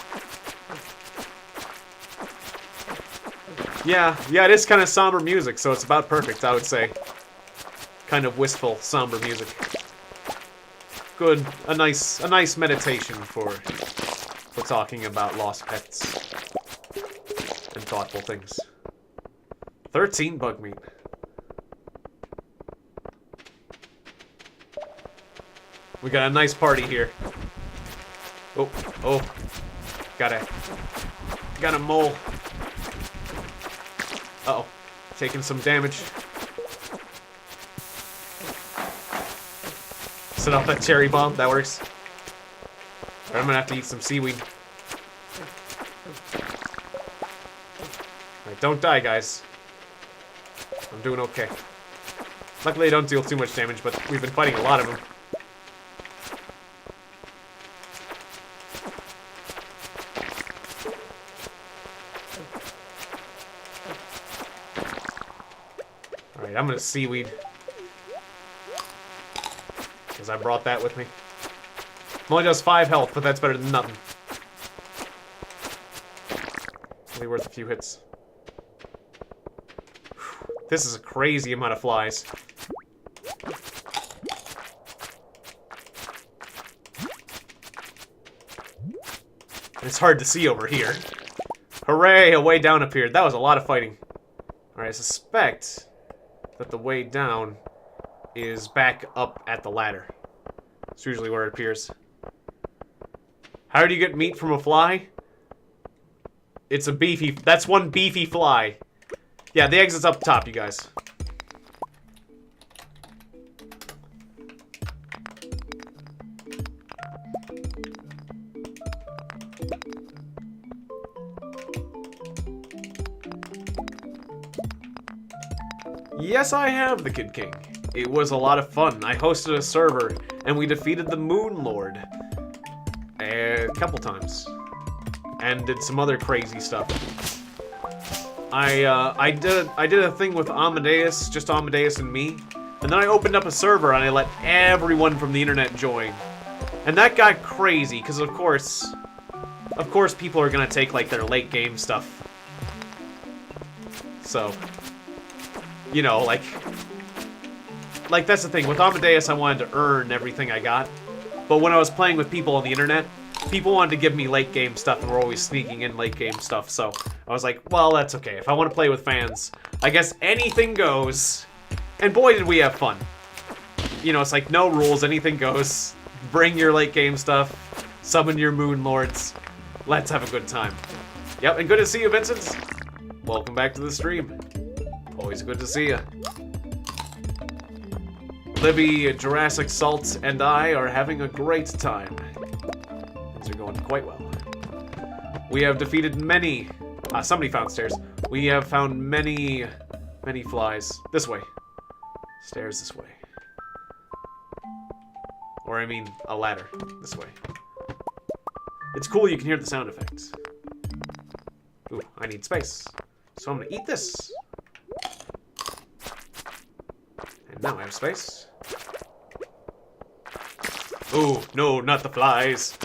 Yeah, it is kind of somber music, so it's about perfect, I would say. Kind of wistful, somber music. Good, a nice meditation for talking about lost pets and thoughtful things. 13 bug meat. We got a nice party here. Oh, got a mole. Uh-oh, taking some damage. Set off that cherry bomb, that works. Alright, I'm gonna have to eat some seaweed. Alright, don't die, guys. I'm doing okay. Luckily, I don't deal too much damage, but we've been fighting a lot of them. Alright, I'm gonna seaweed. Because I brought that with me. Only does 5 health, but that's better than nothing. Only worth a few hits. This is a crazy amount of flies. It's hard to see over here. Hooray, a way down appeared. That was a lot of fighting. Alright, I suspect that the way down is back up at the ladder. It's usually where it appears. How do you get meat from a fly? It's a beefy... That's one beefy fly. Yeah, the exit's up top, you guys. Yes, I have the Kid King. It was a lot of fun. I hosted a server, and we defeated the Moon Lord a couple times, and did some other crazy stuff. I did a thing with Amadeus, just Amadeus and me, and then I opened up a server and I let everyone from the internet join, and that got crazy because of course people are gonna take like their late game stuff. So, you know, like that's the thing with Amadeus. I wanted to earn everything I got, but when I was playing with people on the internet, people wanted to give me late game stuff and were always sneaking in late game stuff, so I was like, well, that's okay. If I want to play with fans, I guess anything goes. And boy, did we have fun. You know, it's like no rules, anything goes. Bring your late game stuff, summon your Moon Lords. Let's have a good time. Yep, and good to see you, Vincent. Welcome back to the stream. Always good to see you. Libby, Jurassic Salt, and I are having a great time. Things are going quite well. We have defeated many... somebody found stairs. We have found many flies. This way. Stairs this way. Or I mean, a ladder. This way. It's cool you can hear the sound effects. Ooh, I need space. So I'm gonna eat this. And now I have space. Ooh, no, not the flies.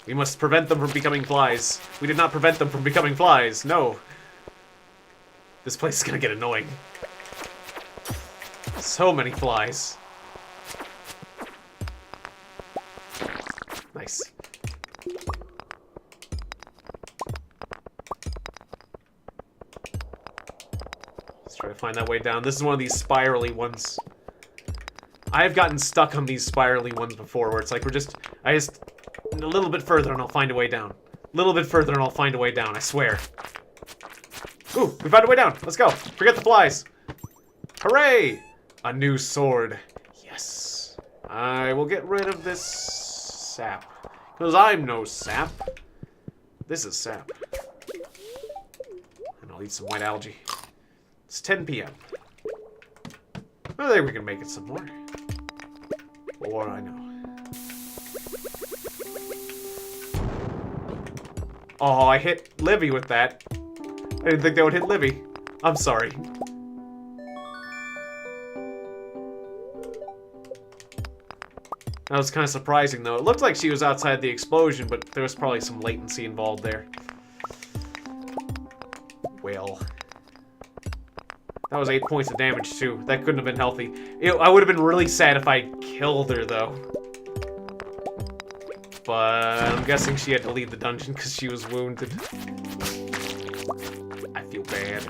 We must prevent them from becoming flies. We did not prevent them from becoming flies, no. This place is gonna get annoying. So many flies. Nice. Let's try to find that way down. This is one of these spirally ones. I have gotten stuck on these spirally ones before where it's like I just a little bit further and I'll find a way down. A little bit further and I'll find a way down, I swear. Ooh, we found a way down. Let's go. Forget the flies. Hooray! A new sword. Yes. I will get rid of this sap. Because I'm no sap. This is sap. And I'll eat some white algae. It's 10 p.m. I think we can make it some more. For what I know. Oh, I hit Livy with that. I didn't think that would hit Livy. I'm sorry. That was kind of surprising, though. It looked like she was outside the explosion, but there was probably some latency involved there. Well. That was 8 points of damage, too. That couldn't have been healthy. I would have been really sad if I killed her, though. But I'm guessing she had to leave the dungeon because she was wounded. I feel bad.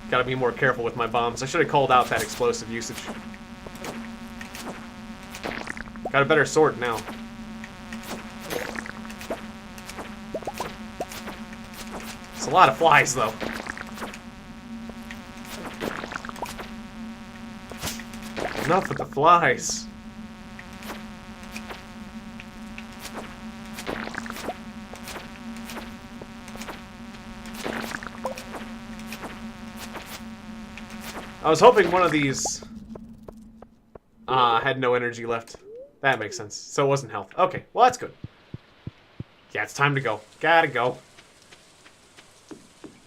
Gotta be more careful with my bombs. I should have called out that explosive usage. Got a better sword now. It's a lot of flies, though. Enough with the flies. I was hoping one of these had no energy left. That makes sense. So it wasn't health. Okay, well that's good. Yeah, it's time to go. Gotta go.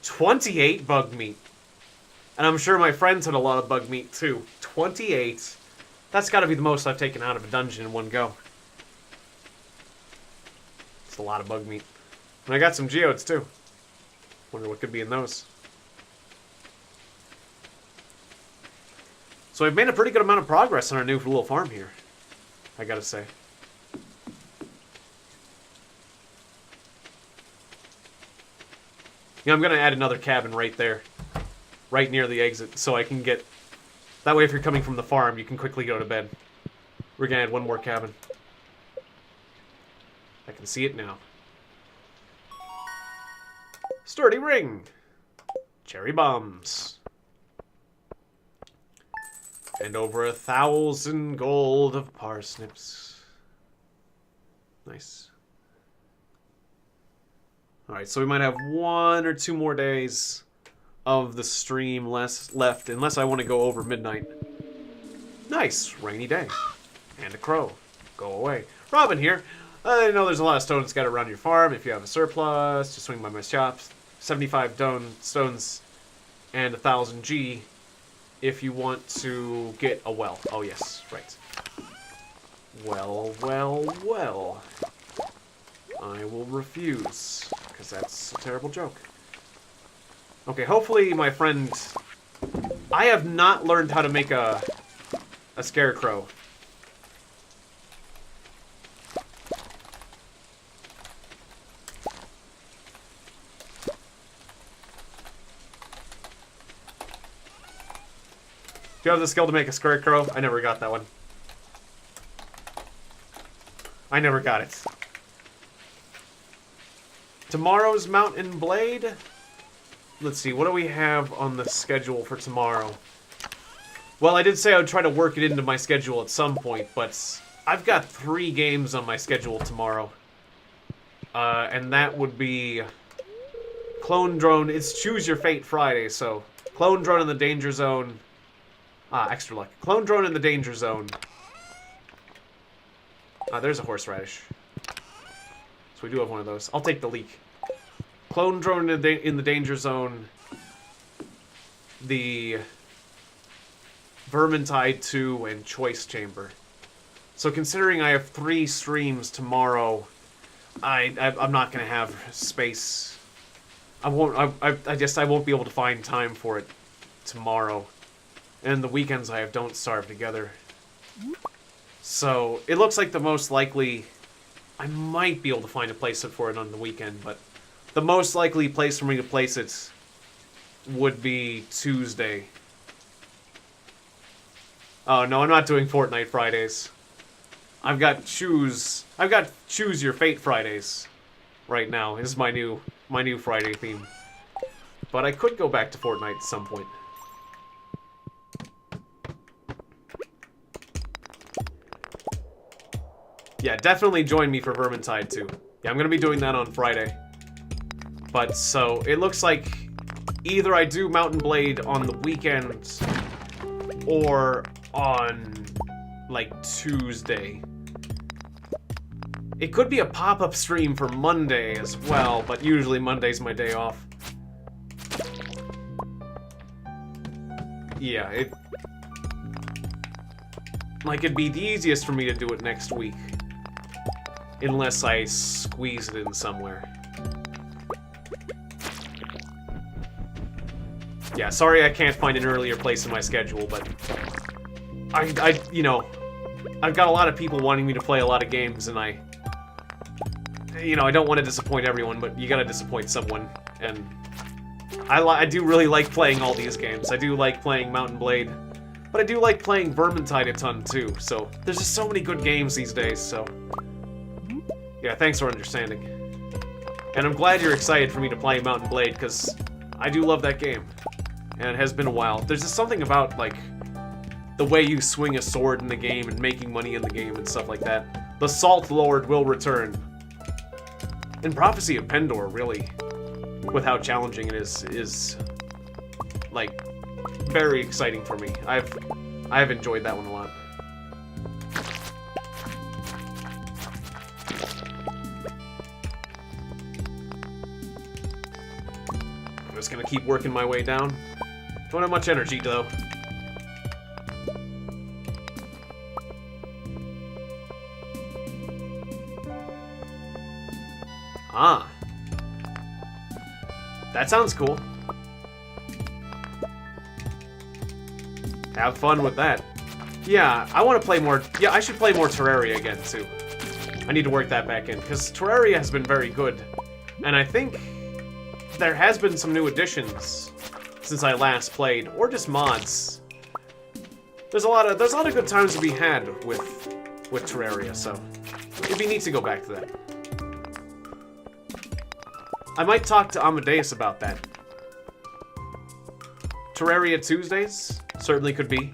28 bug meat. And I'm sure my friends had a lot of bug meat too. 28. That's gotta be the most I've taken out of a dungeon in one go. It's a lot of bug meat. And I got some geodes too. Wonder what could be in those. So we've made a pretty good amount of progress on our new little farm here, I gotta say. Yeah, I'm gonna add another cabin right there. Right near the exit, so I can get... That way if you're coming from the farm, you can quickly go to bed. We're gonna add one more cabin. I can see it now. Sturdy ring! Cherry bombs. And over 1,000 gold of parsnips. Nice. Alright, so we might have 1 or 2 more days of the stream left, unless I want to go over midnight. Nice, rainy day. And a crow. Go away. Robin here. I know there's a lot of stones scattered around your farm. If you have a surplus, just swing by my shop. 75 stones and 1,000 G if you want to get a well. Oh yes, right. Well, well, well. I will refuse, because that's a terrible joke. Okay, hopefully my friend... I have not learned how to make a scarecrow. Do you have the skill to make a scarecrow? I never got that one. I never got it. Tomorrow's Mountain Blade? Let's see, what do we have on the schedule for tomorrow? Well, I did say I would try to work it into my schedule at some point, but I've got 3 games on my schedule tomorrow. And that would be Clone Drone. It's Choose Your Fate Friday, so Clone Drone in the Danger Zone. Extra luck. Clone Drone in the Danger Zone. There's a horseradish. So we do have one of those. I'll take the leek. Clone Drone in the Danger Zone. The Vermintide 2 and Choice Chamber. So considering I have 3 streams tomorrow, I'm not gonna have space. I guess I won't be able to find time for it tomorrow. And the weekends I have Don't Starve together. So it looks like the most likely... I might be able to find a place for it on the weekend, but the most likely place for me to place it would be Tuesday. Oh no, I'm not doing Fortnite Fridays. I've got Choose Your Fate Fridays right now. This is my new Friday theme. But I could go back to Fortnite at some point. Yeah, definitely join me for Vermintide 2. Yeah, I'm gonna be doing that on Friday. But, so, it looks like either I do Mountain Blade on the weekend or on, like, Tuesday. It could be a pop-up stream for Monday as well, but usually Monday's my day off. Yeah, it'd be the easiest for me to do it next week. Unless I squeeze it in somewhere. Yeah, sorry I can't find an earlier place in my schedule, but... you know, I've got a lot of people wanting me to play a lot of games, and I don't want to disappoint everyone, but you gotta disappoint someone, and... I do really like playing all these games. I do like playing Mountain Blade, but I do like playing Vermintide a ton, too, so... There's just so many good games these days, so... Yeah, thanks for understanding. And I'm glad you're excited for me to play Mountain Blade, because I do love that game. And it has been a while. There's just something about, like, the way you swing a sword in the game and making money in the game and stuff like that. The Salt Lord will return. And Prophecy of Pendor, really, with how challenging it is like, very exciting for me. I've enjoyed that one a lot. I'm just gonna keep working my way down. Don't have much energy, though. Ah. That sounds cool. Have fun with that. Yeah, I want to play more... Yeah, I should play more Terraria again, too. I need to work that back in, because Terraria has been very good. And I think there has been some new additions since I last played, or just mods. There's a lot of good times to be had with Terraria, so it'd be neat to go back to that. I might talk to Amadeus about that. Terraria Tuesdays? Certainly could be.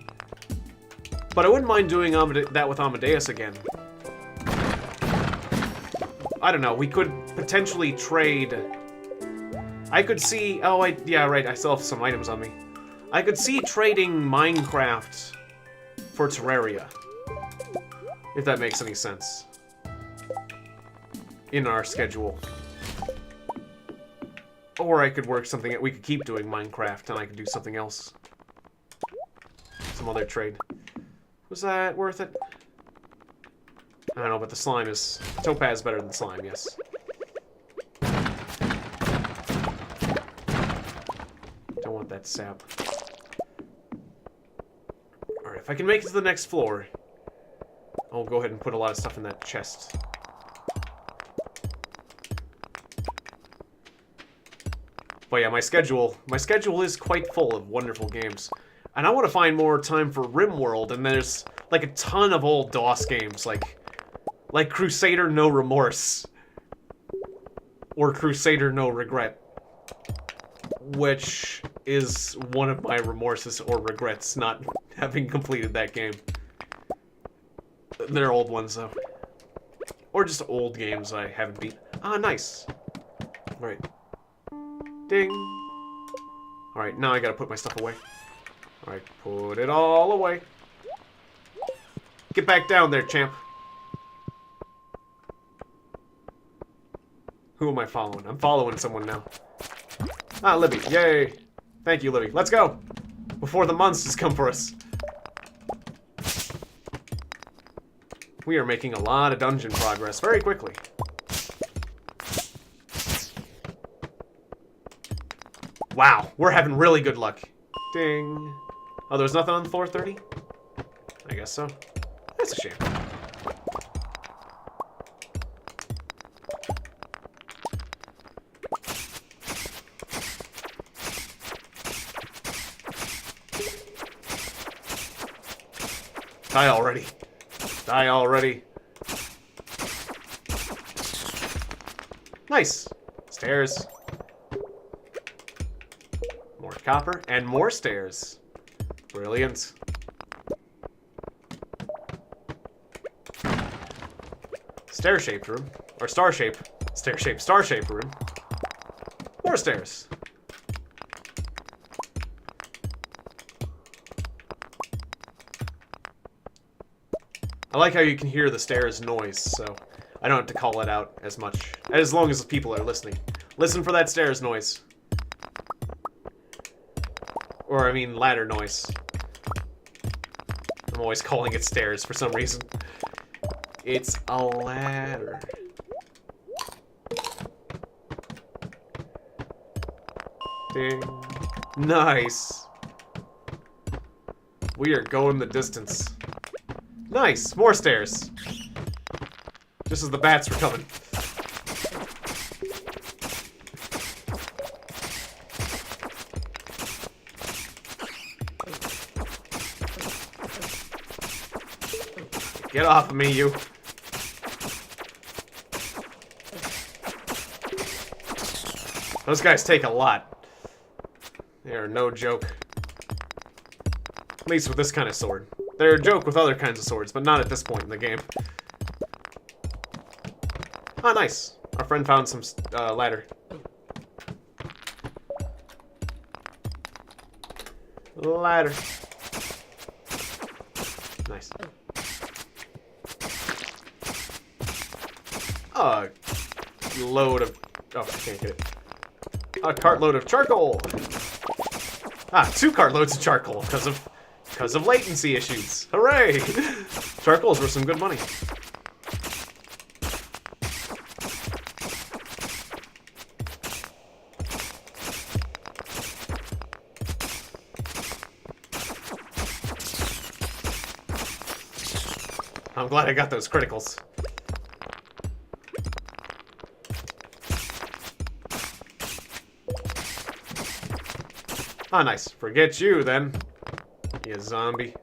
But I wouldn't mind doing that with Amadeus again. I don't know, we could potentially trade I could see... Oh, yeah, right, I still have some items on me. I could see trading Minecraft for Terraria. If that makes any sense. In our schedule. Or I could work something... We could keep doing Minecraft and I could do something else. Some other trade. Was that worth it? I don't know, but the slime is... Topaz better than slime, yes. Don't want that sap. Alright, if I can make it to the next floor, I'll go ahead and put a lot of stuff in that chest. But yeah, my schedule is quite full of wonderful games. And I want to find more time for RimWorld, and there's like a ton of old DOS games, like Crusader No Remorse. Or Crusader No Regret. Which is one of my remorses or regrets, not having completed that game. They're old ones, though. Or just old games I haven't beat. Ah, nice. Alright. Ding. Alright, now I gotta put my stuff away. Alright, put it all away. Get back down there, champ. Who am I following? I'm following someone now. Ah, Libby. Yay. Thank you, Libby. Let's go. Before the monsters come for us. We are making a lot of dungeon progress very quickly. Wow, we're having really good luck. Ding. Oh, there's nothing on floor 30? I guess so. That's a shame. Die already. Die already. Nice. Stairs. More copper and more stairs. Brilliant. Stair-shaped room. Or star-shaped. Stair-shaped, star-shaped room. More stairs. I like how you can hear the stairs noise, so I don't have to call it out as much. As long as people are listening. Listen for that stairs noise. Or, I mean, ladder noise. I'm always calling it stairs for some reason. It's a ladder. Ding. Nice. We are going the distance. Nice! More stairs. Just as the bats were coming. Get off of me, you. Those guys take a lot. They are no joke. At least with this kind of sword. They're a joke with other kinds of swords, but not at this point in the game. Ah, nice. Our friend found some ladder. Ladder. Nice. A load of... Oh, I can't get it. A cartload of charcoal! Ah, 2 cartloads of charcoal, because of latency issues. Hooray! Charcoal's worth some good money. I'm glad I got those criticals. Ah, nice. Forget you, then. You zombie.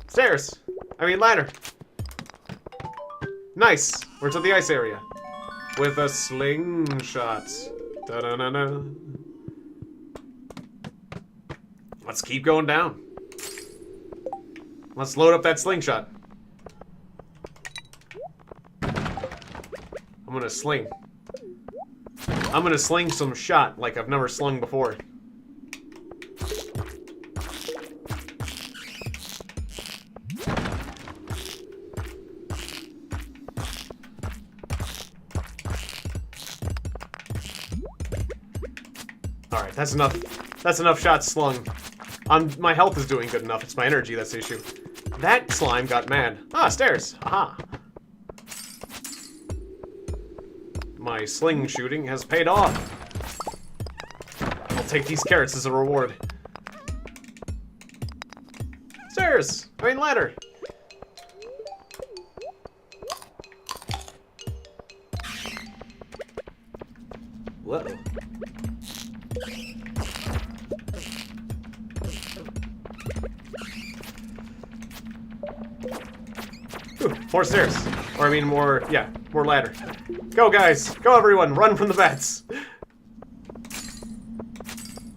Stairs! I mean, ladder. Nice! We're to the ice area. With a slingshot. Da-da-da-da. Let's keep going down. Let's load up that slingshot. I'm gonna sling. I'm gonna sling some shot like I've never slung before. Alright, that's enough. That's enough shots slung. My health is doing good enough. It's my energy that's the issue. That slime got mad. Ah, stairs. Aha. My sling shooting has paid off. I'll take these carrots as a reward. Stairs! I mean ladder. Whoa. Ooh, more stairs. Or I mean more, yeah, more ladder. Go guys! Go everyone! Run from the bats!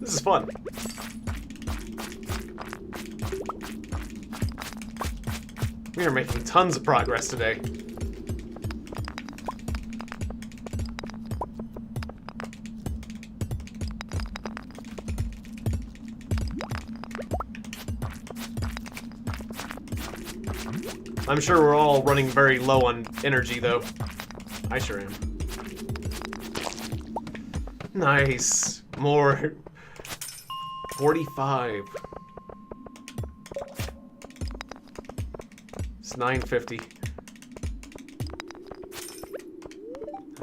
This is fun. We are making tons of progress today. I'm sure we're all running very low on energy, though. I sure am. Nice. More. 45. It's 950. Do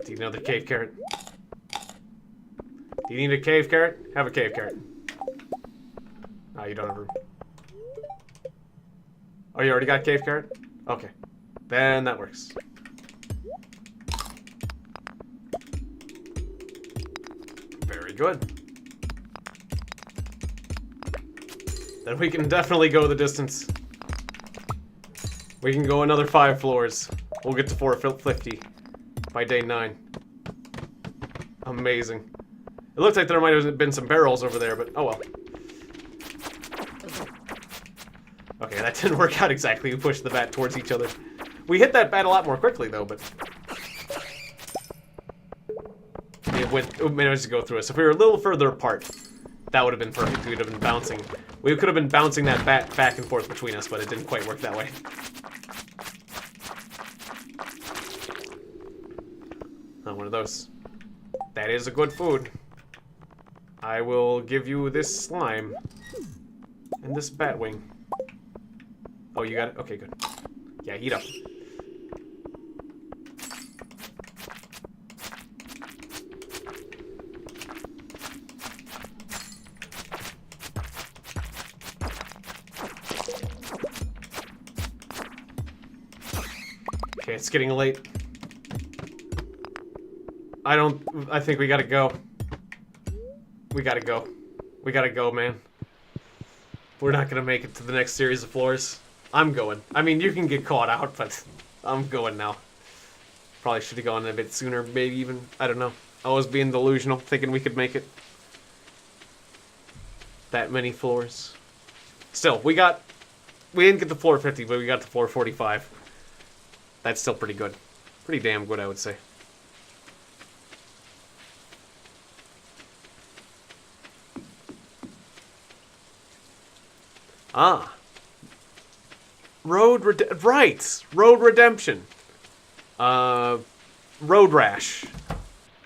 you need another cave carrot? Do you need a cave carrot? Have a cave carrot. Ah, you don't have room. Oh, you already got cave carrot? Okay. Then that works. Very good. Then we can definitely go the distance. We can go another 5 floors. We'll get to 450 by day 9. Amazing. It looked like there might have been some barrels over there, but oh well. Okay, that didn't work out exactly. We pushed the bat towards each other. We hit that bat a lot more quickly, though, but... it managed to go through us. If we were a little further apart, that would have been perfect. We would have been bouncing. We could have been bouncing that bat back and forth between us, but it didn't quite work that way. Not one of those. That is a good food. I will give you this slime. And this bat wing. Oh, you got it? Okay, good. Yeah, eat up. Okay, it's getting late. I think we gotta go. We gotta go. We gotta go, man. We're not gonna make it to the next series of floors. I'm going. I mean, you can get caught out, but I'm going now. Probably should have gone a bit sooner, maybe even. I don't know. I was being delusional, thinking we could make it. That many floors. Still, we didn't get to floor 50, but we got to floor 45. That's still pretty good. Pretty damn good, I would say. Ah. Road Redemption. Road Rash.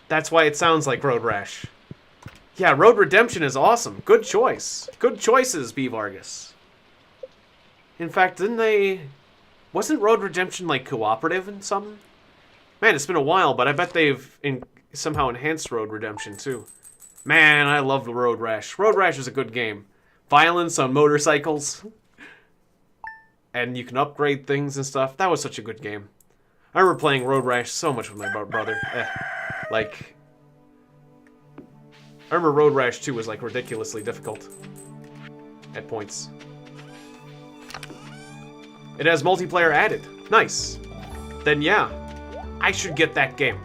That's why it sounds like Road Rash. Yeah, Road Redemption is awesome. Good choice. Good choices, B. Vargas. In fact, wasn't Road Redemption like cooperative in something? Man, it's been a while, but I bet they've somehow enhanced Road Redemption too. Man, I love Road Rash. Road Rash is a good game. Violence on motorcycles. And you can upgrade things and stuff. That was such a good game. I remember playing Road Rash so much with my brother. I remember Road Rash 2 was like ridiculously difficult. At points. It has multiplayer added. Nice. Then yeah, I should get that game.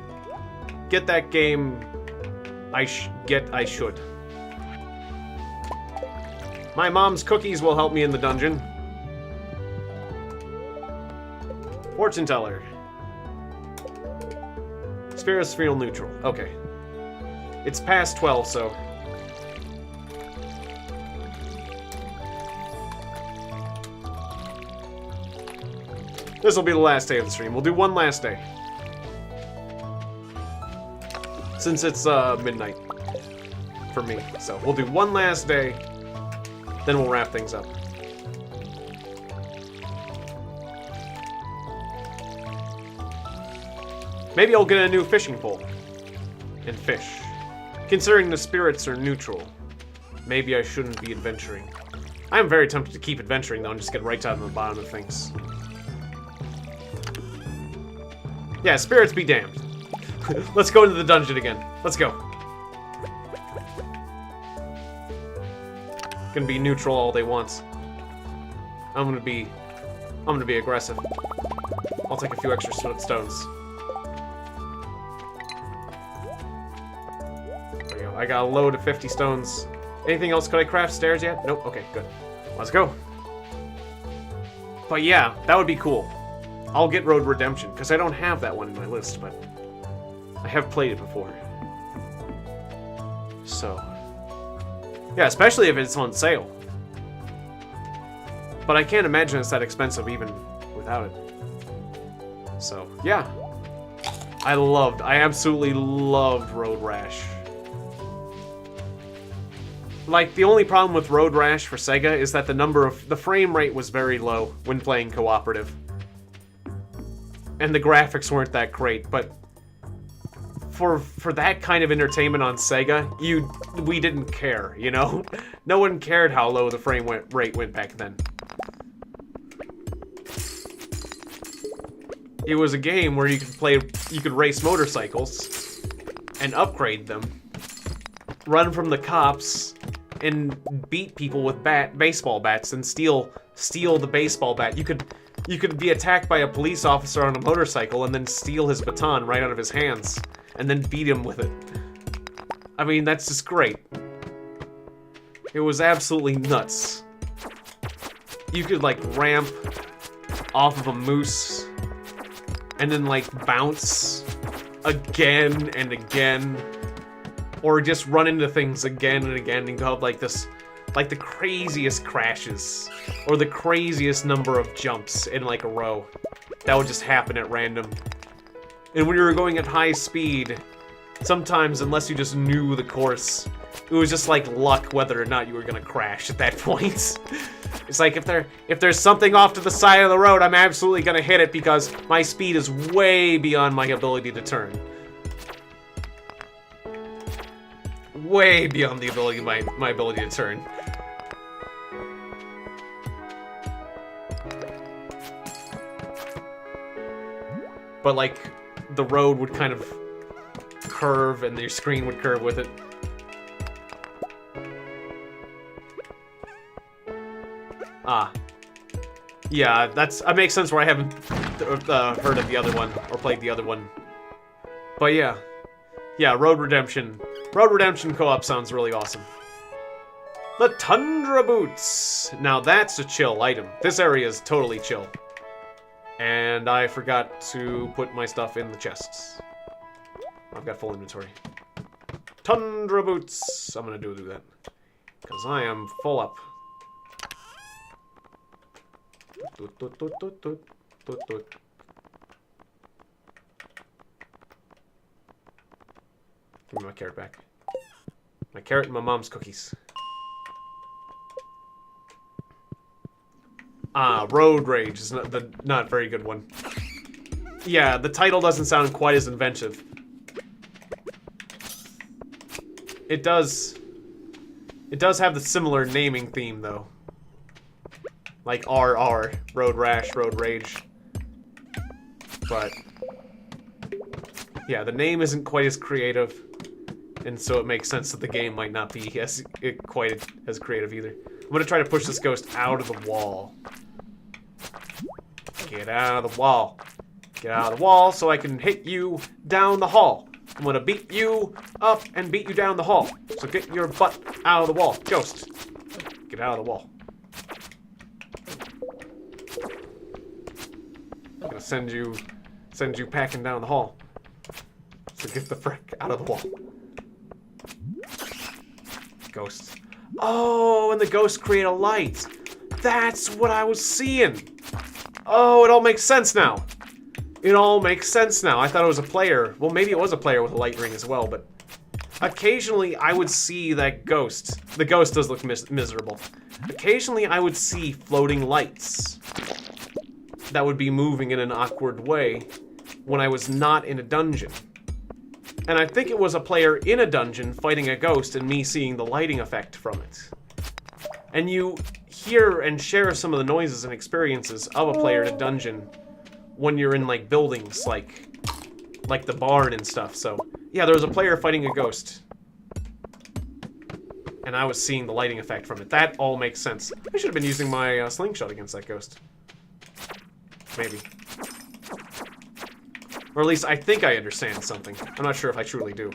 Get that game. I should. My mom's cookies will help me in the dungeon. Fortune teller. Spheres feel neutral. Okay. It's past 12, so... This will be the last day of the stream. We'll do one last day. Since it's midnight for me. So we'll do one last day, then we'll wrap things up. Maybe I'll get a new fishing pole and fish. Considering the spirits are neutral, maybe I shouldn't be adventuring. I am very tempted to keep adventuring though and just get right down to the bottom of things. Yeah, spirits be damned. Let's go into the dungeon again. Let's go. Gonna be neutral all they want. I'm gonna be aggressive. I'll take a few extra stones. There we go. I got a load of 50 stones. Anything else? Could I craft stairs yet? Nope. Okay, good. Let's go. But yeah, that would be cool. I'll get Road Redemption, because I don't have that one in my list, but I have played it before. So, yeah, especially if it's on sale. But I can't imagine it's that expensive even without it. So, yeah. I absolutely loved Road Rash. Like, the only problem with Road Rash for Sega is that the frame rate was very low when playing cooperative. And the graphics weren't that great, but for that kind of entertainment on Sega, we didn't care, you know? No one cared how low the frame rate went back then. It was a game where you could race motorcycles and upgrade them, run from the cops, and beat people with baseball bats and steal the baseball bat. You could be attacked by a police officer on a motorcycle and then steal his baton right out of his hands and then beat him with it. I mean, that's just great. It was absolutely nuts. You could, like, ramp off of a moose and then, like, bounce again and again. Or just run into things again and again and go have, like, this... like the craziest crashes, or the craziest number of jumps in like a row. That would just happen at random. And when you were going at high speed, sometimes, unless you just knew the course, it was just like luck whether or not you were gonna crash at that point. It's like, if there's something off to the side of the road, I'm absolutely gonna hit it because my speed is way beyond my ability to turn. Way beyond the ability my ability to turn. But like the road would kind of curve and your screen would curve with it. Ah. Yeah, that makes sense where I haven't heard of the other one or played the other one. But yeah. Yeah, Road Redemption. Road Redemption co-op sounds really awesome. The Tundra Boots. Now that's a chill item. This area is totally chill. And I forgot to put my stuff in the chests. I've got full inventory. Tundra Boots. I'm gonna do that. Because I am full up. Give me my carrot back. My carrot and my mom's cookies. Ah, Road Rage is not very good one. Yeah, the title doesn't sound quite as inventive. It does have the similar naming theme though. Like RR, Road Rash, Road Rage. But yeah, the name isn't quite as creative, and so it makes sense that the game might not be quite as creative either. I'm gonna try to push this ghost out of the wall. Get out of the wall. Get out of the wall so I can hit you down the hall. I'm gonna beat you up and beat you down the hall. So get your butt out of the wall. Ghost. Get out of the wall. I'm gonna send you packing down the hall. So get the frick out of the wall. Ghosts. Oh, and the ghosts create a light. That's what I was seeing. Oh, it all makes sense now. It all makes sense now. I thought it was a player. Well, maybe it was a player with a light ring as well, but occasionally I would see that ghost. The ghost does look miserable. Occasionally I would see floating lights that would be moving in an awkward way when I was not in a dungeon. And I think it was a player in a dungeon fighting a ghost and me seeing the lighting effect from it. And you hear and share some of the noises and experiences of a player in a dungeon when you're in, like, buildings, like the barn and stuff. So, yeah, there was a player fighting a ghost. And I was seeing the lighting effect from it. That all makes sense. I should have been using my slingshot against that ghost. Maybe. Or at least I think I understand something. I'm not sure if I truly do.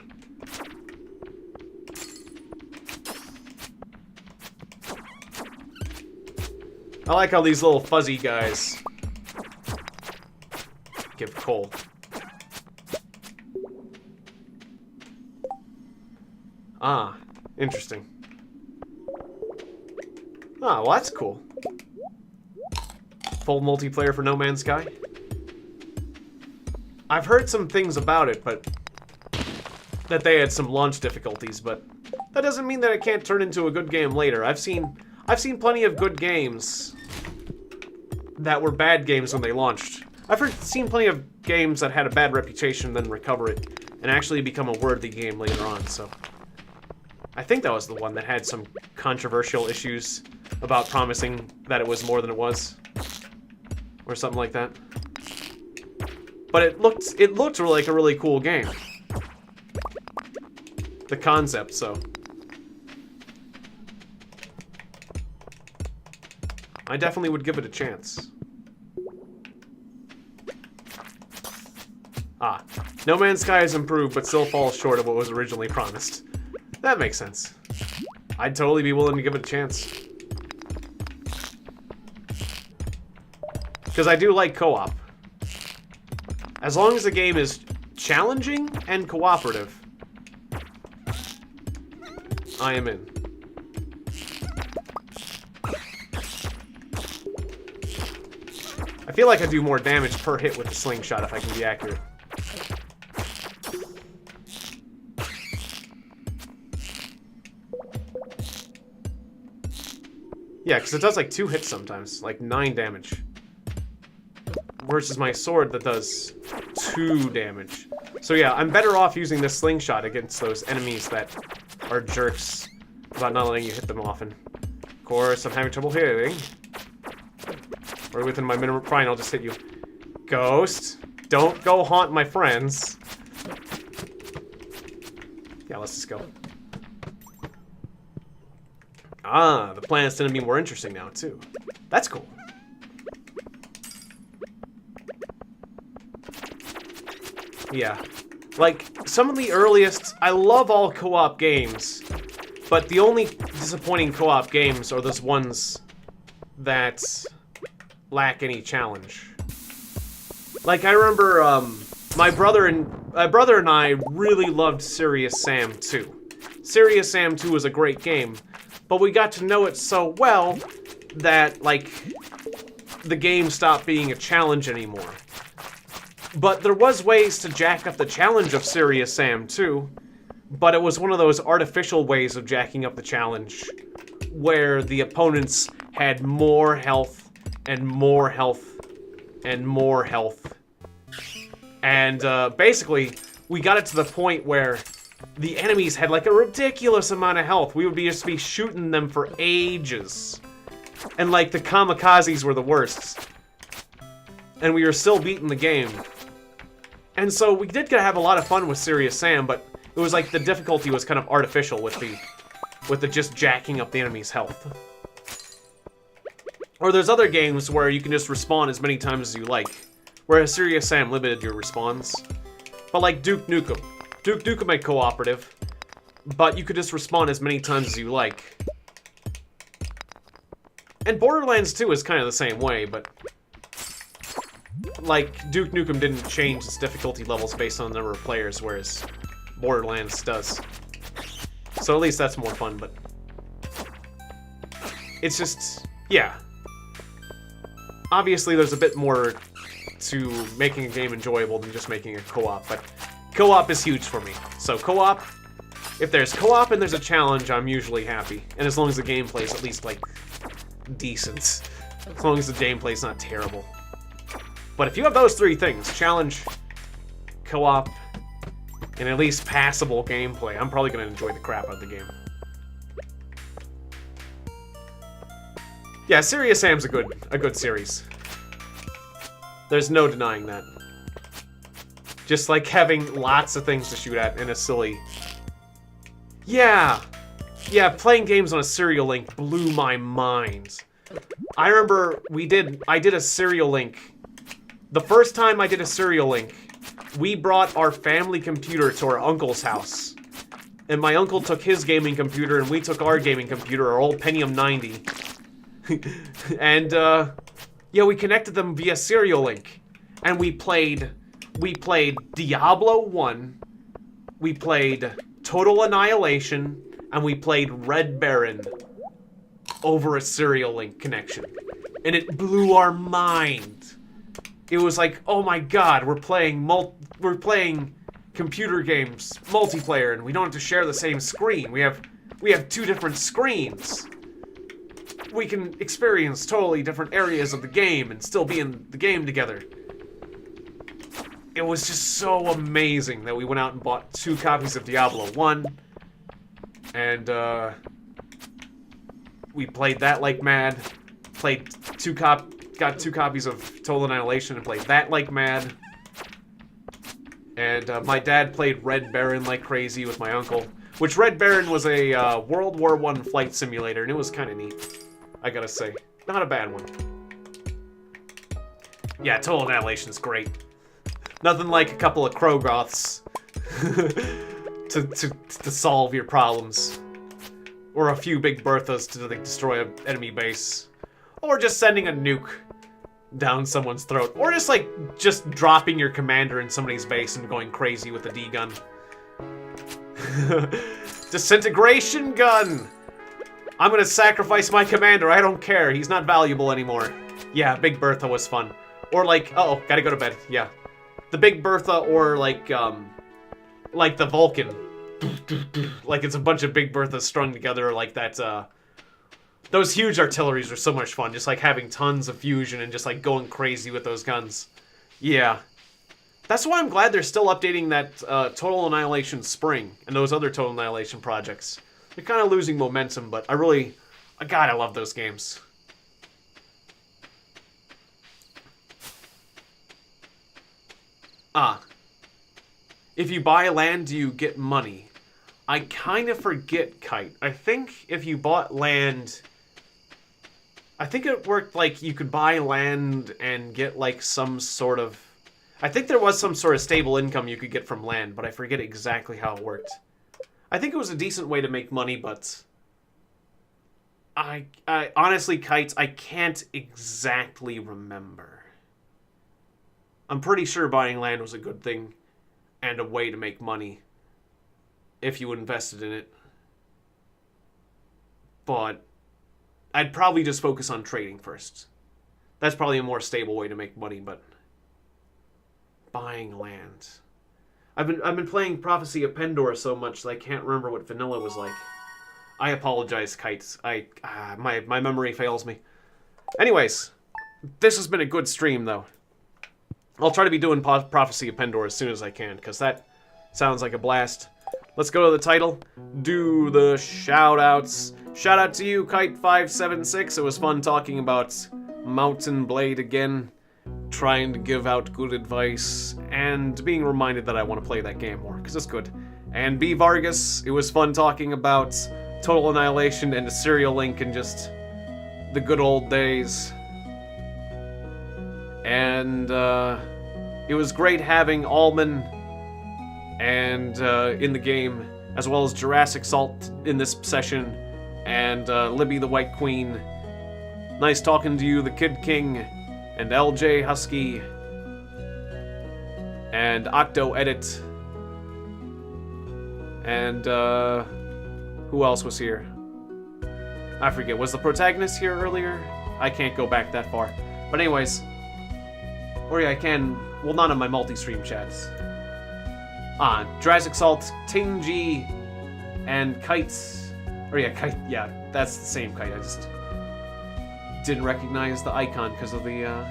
I like how these little fuzzy guys give coal. Ah, interesting. Ah, well that's cool. Full multiplayer for No Man's Sky? I've heard some things about it, but that they had some launch difficulties, but that doesn't mean that it can't turn into a good game later. I've seen plenty of good games that were bad games when they launched. Seen plenty of games that had a bad reputation, then recover it, and actually become a worthy game later on, so. I think that was the one that had some controversial issues about promising that it was more than it was. Or something like that. But it looked like a really cool game. The concept, so. I definitely would give it a chance. Ah, No Man's Sky has improved, but still falls short of what was originally promised. That makes sense. I'd totally be willing to give it a chance. Because I do like co-op. As long as the game is challenging and cooperative, I am in. I feel like I do more damage per hit with the slingshot if I can be accurate. Yeah, because it does like 2 hits sometimes, like 9 damage. Versus my sword that does 2 damage. So yeah, I'm better off using this slingshot against those enemies that are jerks about not letting you hit them often. Of course, I'm having trouble hitting. Or within my minimum, fine, I'll just hit you. Ghost, don't go haunt my friends. Yeah, let's just go. Ah, the planet's gonna be more interesting now, too. That's cool. Yeah. Like, some of the earliest... I love all co-op games, but the only disappointing co-op games are those ones that lack any challenge. Like, I remember, my brother and I really loved Serious Sam 2. Serious Sam 2 was a great game, but we got to know it so well that, like, the game stopped being a challenge anymore. But there was ways to jack up the challenge of Serious Sam 2, but it was one of those artificial ways of jacking up the challenge, where the opponents had more health, and more health, and more health. And, basically, we got it to the point where the enemies had, like, a ridiculous amount of health. We would just be shooting them for ages. And, like, the kamikazes were the worst. And we were still beating the game. And so we did get to have a lot of fun with Serious Sam, but it was like the difficulty was kind of artificial with the just jacking up the enemy's health. Or there's other games where you can just respawn as many times as you like, whereas Serious Sam limited your respawns. But like Duke Nukem. Duke Nukem made cooperative, but you could just respawn as many times as you like. And Borderlands 2 is kind of the same way, but like, Duke Nukem didn't change its difficulty levels based on the number of players, whereas Borderlands does. So at least that's more fun, but... It's just... yeah. Obviously, there's a bit more to making a game enjoyable than just making a co-op, but co-op is huge for me. So co-op, if there's co-op and there's a challenge, I'm usually happy. And as long as the gameplay is at least, like, decent. As long as the gameplay's not terrible. But if you have those three things, challenge, co-op, and at least passable gameplay, I'm probably gonna enjoy the crap out of the game. Yeah, Serious Sam's a good series. There's no denying that. Just like having lots of things to shoot at in a silly... Yeah! Yeah, playing games on a serial link blew my mind. I remember I did a serial link. The first time I did a serial link, we brought our family computer to our uncle's house. And my uncle took his gaming computer and we took our gaming computer, our old Pentium 90. And, yeah, we connected them via serial link. And we played Diablo 1, we played Total Annihilation, and we played Red Baron over a serial link connection. And it blew our mind. It was like, oh my god, we're playing computer games, multiplayer, and we don't have to share the same screen. We have two different screens. We can experience totally different areas of the game and still be in the game together. It was just so amazing that we went out and bought 2 copies of Diablo 1. And, we played that like mad. Got 2 copies of Total Annihilation and played that like mad. And, my dad played Red Baron like crazy with my uncle. Which Red Baron was a, World War I flight simulator, and it was kind of neat. I gotta say. Not a bad one. Yeah, Total Annihilation's great. Nothing like a couple of Krogoths to solve your problems. Or a few Big Berthas to like, destroy an enemy base. Or just sending a nuke down someone's throat. Or just dropping your commander in somebody's base and going crazy with a D-gun. Disintegration gun! I'm gonna sacrifice my commander, I don't care, he's not valuable anymore. Yeah, Big Bertha was fun. Or like, uh-oh, gotta go to bed, yeah. The Big Bertha or like the Vulcan. Like it's a bunch of Big Berthas strung together like that, those huge artilleries are so much fun, just like having tons of fusion and just like going crazy with those guns. Yeah. That's why I'm glad they're still updating that Total Annihilation Spring and those other Total Annihilation projects. They're kind of losing momentum, but God, I love those games. If you buy land, do you get money? I kind of forget, Kite. I think if you bought land... I think it worked like you could buy land and get like some sort of... I think there was some sort of stable income you could get from land, but I forget exactly how it worked. I think it was a decent way to make money, but... I honestly, Kites, I can't exactly remember. I'm pretty sure buying land was a good thing and a way to make money if you invested in it. But I'd probably just focus on trading first. That's probably a more stable way to make money, but buying land. I've been playing Prophecy of Pendor so much that I can't remember what vanilla was like. I apologize, Kites. My memory fails me. Anyways, this has been a good stream, though. I'll try to be doing Prophecy of Pendor as soon as I can, because that sounds like a blast. Let's go to the title. Do the shout-outs. Shout out to you, Kite576. It was fun talking about Mountain Blade again. Trying to give out good advice, and being reminded that I want to play that game more, because it's good. And B. Vargas, it was fun talking about Total Annihilation and the serial link and just the good old days. And it was great having Allman and in the game, as well as Jurassic Salt in this session, and Libby the White Queen. Nice talking to you, the Kid King, and LJ Husky, and Octo Edit. And, who else was here? I forget. Was the protagonist here earlier? I can't go back that far. But anyways. Or yeah, I can. Well, not on my multi-stream chats. Jurassic Salt, Tingy, and Kites. Or yeah, Kite. Yeah, that's the same Kite. I just didn't recognize the icon because of the,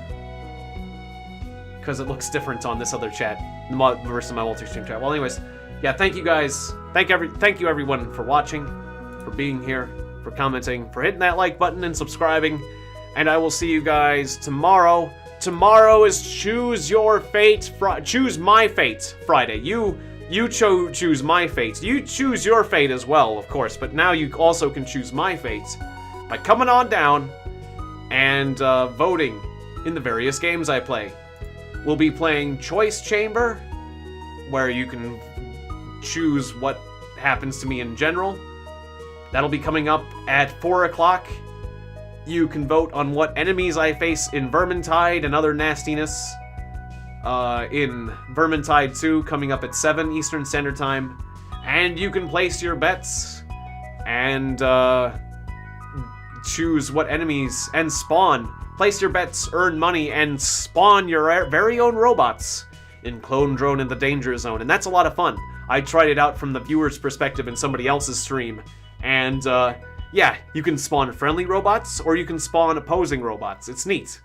because it looks different on this other chat versus my multi-stream chat. Well, anyways, yeah, thank you guys. Thank you everyone for watching, for being here, for commenting, for hitting that like button and subscribing. And I will see you guys tomorrow. Tomorrow is Choose Your Fate, Choose My Fate Friday. You choose my fate. You choose your fate as well, of course, but now you also can choose my fate by coming on down and voting in the various games I play. We'll be playing Choice Chamber, where you can choose what happens to me in general. That'll be coming up at 4 o'clock. You can vote on what enemies I face in Vermintide and other nastiness. In Vermintide 2, coming up at 7 Eastern Standard Time. And you can place your bets and choose what enemies and spawn. Place your bets, earn money, and spawn your very own robots in Clone Drone in the Danger Zone. And that's a lot of fun. I tried it out from the viewer's perspective in somebody else's stream. And, yeah, you can spawn friendly robots, or you can spawn opposing robots. It's neat.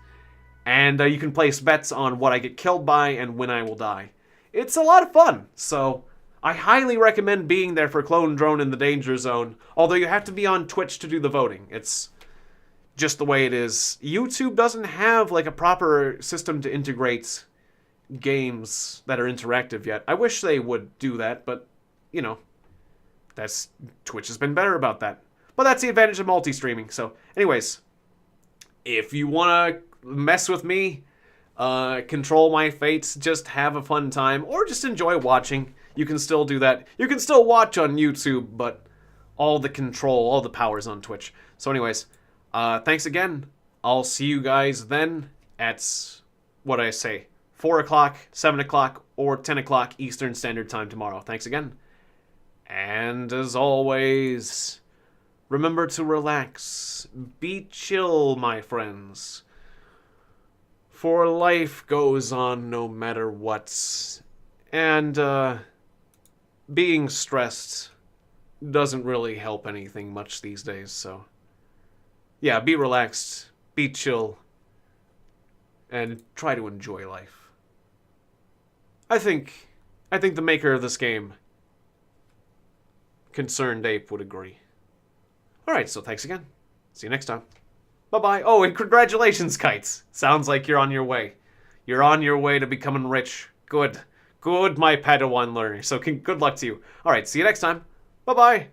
And you can place bets on what I get killed by and when I will die. It's a lot of fun, so I highly recommend being there for Clone Drone in the Danger Zone, although you have to be on Twitch to do the voting. It's just the way it is. YouTube doesn't have, like, a proper system to integrate games that are interactive yet. I wish they would do that, but, you know, Twitch has been better about that. But that's the advantage of multi-streaming. So, anyways, if you want to mess with me, control my fates, just have a fun time, or just enjoy watching, you can still do that. You can still watch on YouTube, but all the control, all the power's on Twitch. So anyways, thanks again. I'll see you guys then at, what did I say, 4 o'clock, 7 o'clock, or 10 o'clock Eastern Standard Time tomorrow. Thanks again. And as always, remember to relax. Be chill, my friends. For life goes on no matter what. And, being stressed doesn't really help anything much these days, so yeah, be relaxed, be chill, and try to enjoy life. I think the maker of this game, Concerned Ape, would agree. Alright, so thanks again. See you next time. Bye-bye. Oh, and congratulations, Kites. Sounds like you're on your way. You're on your way to becoming rich. Good. Good, my Padawan learner. So good luck to you. Alright, see you next time. Bye-bye.